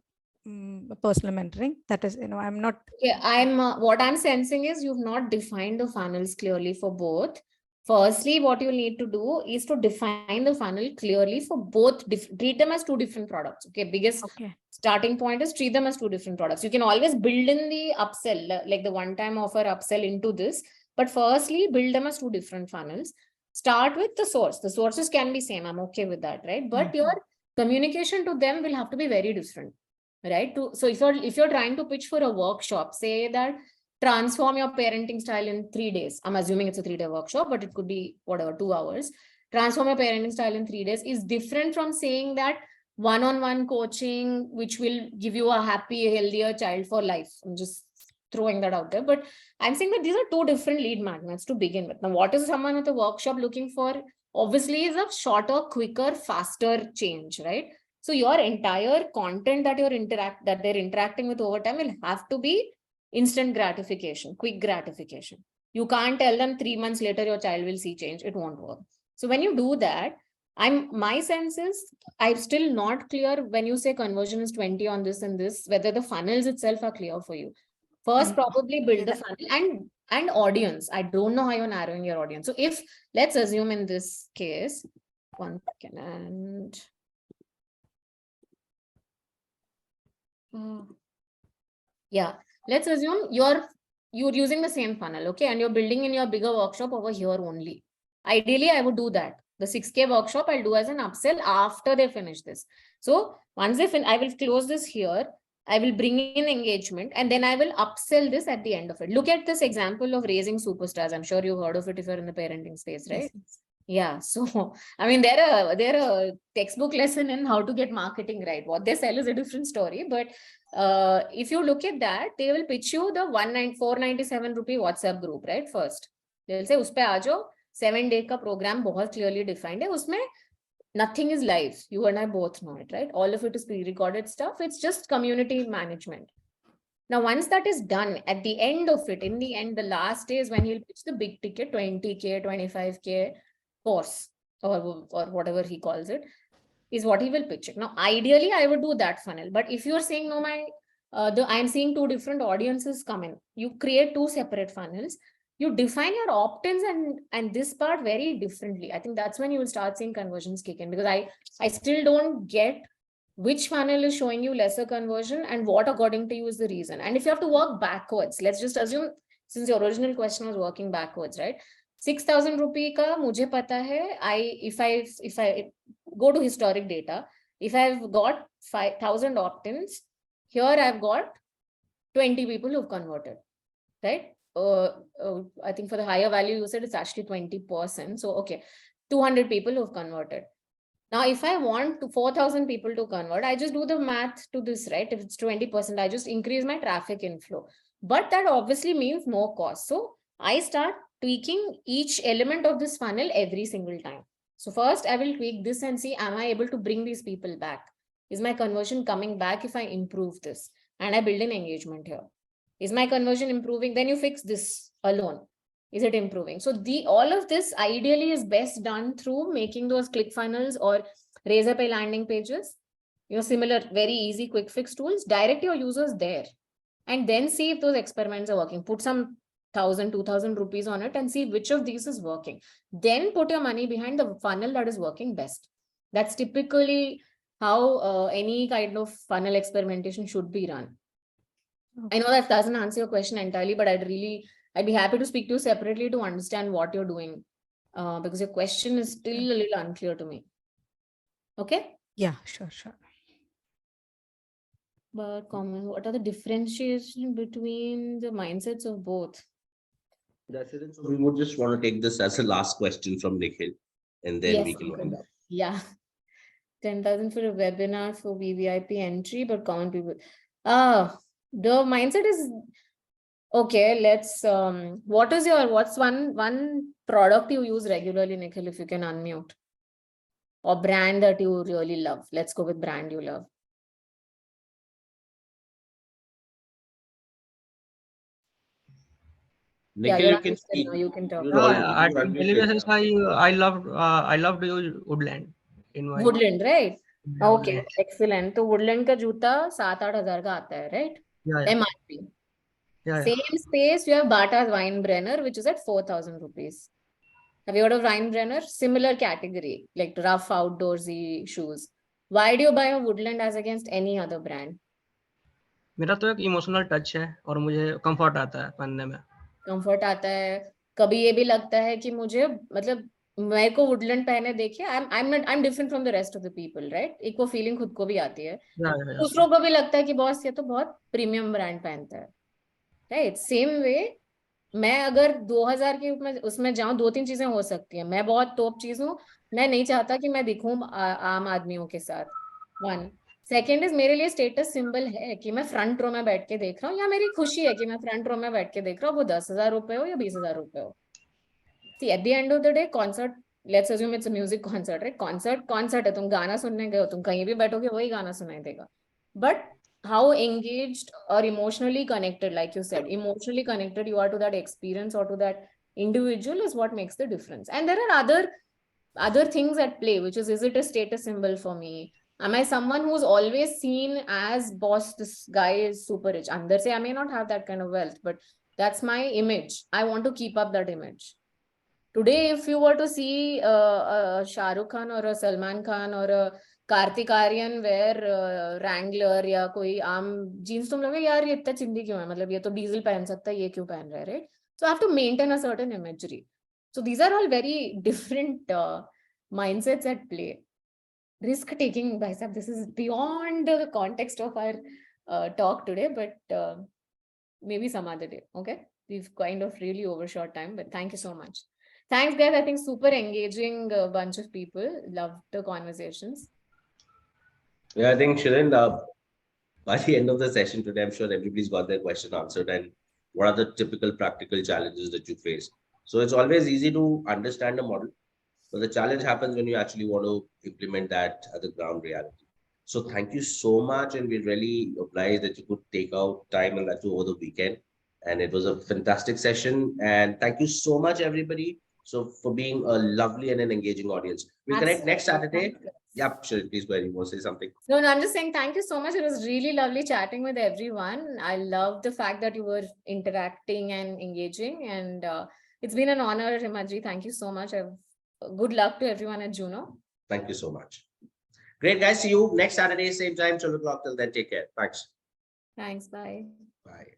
personal mentoring. That is, I'm not... Okay, what I'm sensing is you've not defined the funnels clearly for both. Firstly, what you need to do is to define the funnel clearly for both. Treat them as two different products. Okay, biggest starting point is treat them as two different products. You can always build in the upsell, like the one-time offer upsell into this. But firstly, build them as two different funnels. Start with the source. The sources can be same. I'm okay with that, right? But your communication to them will have to be very different, right? So if you're trying to pitch for a workshop, say that transform your parenting style in 3 days. I'm assuming it's a 3-day workshop, but it could be whatever, 2 hours. Transform your parenting style in 3 days is different from saying that one-on-one coaching, which will give you a happy, healthier child for life. I'm just throwing that out there. But I'm saying that these are two different lead magnets to begin with. Now, what is someone at a workshop looking for? Obviously, is a shorter, quicker, faster change, right? So your entire content that they're interacting with over time will have to be instant gratification, quick gratification. You can't tell them 3 months later your child will see change. It won't work. So when you do that, my sense is I'm still not clear when you say conversion is 20 on this and this, whether the funnels itself are clear for you. First, probably build the funnel and audience. I don't know how you're narrowing your audience. So if let's assume in this case, 1 second and yeah, let's assume you're using the same funnel, okay, and you're building in your bigger workshop over here only. Ideally, I would do that. The 6K workshop I'll do as an upsell after they finish this. So once I will close this here. I will bring in engagement and then I will upsell this at the end of it. Look at this example of raising superstars. I'm sure you've heard of it if you're in the parenting space, right? Yes. Yeah. So, I mean, they're a textbook lesson in how to get marketing right. What they sell is a different story. But if you look at that, they will pitch you the 497 rupee WhatsApp group, right? First, they'll say, "Uspe aajo, 7-day ka program बहुत clearly defined है. Usme nothing is live. You and I both know it, right? All of it is pre-recorded stuff. It's just community management." Now, once that is done, at the end of it, in the end, the last day is when he'll pitch the big ticket, 20K, 25K course or whatever he calls it, is what he will pitch it. Now, ideally, I would do that funnel. But if you're saying, no, I'm seeing two different audiences come in, you create two separate funnels. You define your opt-ins and this part very differently. I think that's when you will start seeing conversions kick in, because I still don't get which funnel is showing you lesser conversion and what according to you is the reason. And if you have to work backwards, let's just assume, since your original question was working backwards, right? 6,000 rupee ka mujhe pata hai, if I go to historic data, if I've got 5,000 opt-ins, Here I've got 20 people who've converted, right? I think for the higher value you said it's actually 20%. So, okay, 200 people who've converted. Now, if I want to 4,000 people to convert, I just do the math to this, right? If it's 20%, I just increase my traffic inflow. But that obviously means more cost. So I start tweaking each element of this funnel every single time. So first I will tweak this and see, am I able to bring these people back? Is my conversion coming back if I improve this? And I build an engagement here. Is my conversion improving? Then you fix this alone. Is it improving? So all of this ideally is best done through making those click funnels or razor pay landing pages, similar, very easy quick fix tools. Direct your users there and then see if those experiments are working. Put some 1,000, 2,000 rupees on it and see which of these is working. Then put your money behind the funnel that is working best. That's typically how any kind of funnel experimentation should be run. I know that doesn't answer your question entirely, but I'd be happy to speak to you separately to understand what you're doing, because your question is still a little unclear to me. Okay? Yeah, sure. But what are the differentiation between the mindsets of both? That's it. So we would just want to take this as a last question from Nikhil, and then Yes, we can wind up. Yeah. 10,000 for a webinar for VVIP entry, but common people. The mindset is okay. Let's what's one product you use regularly, Nikhil, if you can unmute, or brand that you really love. Let's go with brand you love. Nikhil, Yeah, you can speak. you can talk. At daily basis, I love to use Woodland in my Woodland, right? Okay, Woodland. excellent. So Woodland का जूता 7-8 हज़ार का आता है, right? Yeah. MRP. Yeah. Same space, you have Bata's Weinbrenner, which is at 4,000 rupees. Have you heard of Weinbrenner? Similar category, like rough outdoorsy shoes. Why do you buy a Woodland as against any other brand? मेरा तो एक emotional touch है और मुझे comfort आता है पहनने में. कंफर्ट आता है. कभी ये भी लगता है कि मुझे मतलब मेरे को वुडलैंड पहने देखिए, I am different from the rest of the people, right? एक वो फीलिंग खुद को भी आती है. दूसरों को भी लगता है कि बॉस ये तो बहुत प्रीमियम ब्रांड पहनता है, राइट? सेम वे मैं अगर 2000 के उसमें जाऊं, 2-3 चीजें हो सकती है. मैं बहुत टॉप चीज हूँ, मैं नहीं चाहता कि मैं दिखूं आम आदमियों के साथ. 1 सेकेंड इज, मेरे लिए स्टेटस सिंबल है कि मैं फ्रंट रो में बैठ के देख रहा हूँ, या मेरी खुशी है कि मैं फ्रंट रो में बैठ के देख रहा हूँ, वो 10,000 रुपए हो या 20,000 रुपए हो. See, at the end of the day, concert, let's assume it's a music concert, right? Concert है, तुम गाना सुनने गए हो, तुम कहीं भी बैठोगे वही गाना सुनाई देगा. But how engaged or emotionally connected, like you said, emotionally connected you are to that experience or to that individual is what makes the difference. And there are other things at play, which is it a status symbol for me? Am I someone who's always seen as boss, this guy is super rich? Andar se I may not have that kind of wealth, but that's my image. I want to keep up that image. Today, if you were to see a Shah Rukh Khan or a Salman Khan or a Kartik Aaryan wear Wrangler या कोई आम jeans, तुम लोगे यार ये इतना चिंदी क्यों है, मतलब ये तो डीजल पहन सकता है, ये क्यों पहन रहा है, right? So I have to maintain a certain imagery. So these are all very different mindsets at play. Risk taking, bhai sahab, this is beyond the context of our talk today, but maybe some other day. Okay, we've kind of really overshot time, but thank you so much. Thanks, guys. I think super engaging bunch of people. Loved the conversations. Yeah, I think Shireen, by the end of the session today, I'm sure everybody's got their question answered. And what are the typical practical challenges that you face? So it's always easy to understand a model, but the challenge happens when you actually want to implement that at the ground reality. So thank you so much. And we're really obliged that you could take out time and that too over the weekend. And it was a fantastic session. And thank you so much, everybody. So for being a lovely and an engaging audience. We'll connect next Saturday. Yeah, sure. Please go ahead. You want to say something? No, I'm just saying thank you so much. It was really lovely chatting with everyone. I love the fact that you were interacting and engaging. And it's been an honor, Himaji. Thank you so much. Good luck to everyone at Juno. Thank you so much. Great, guys. See you next Saturday, same time, 12 o'clock. Till then, take care. Thanks. Thanks. Bye. Bye.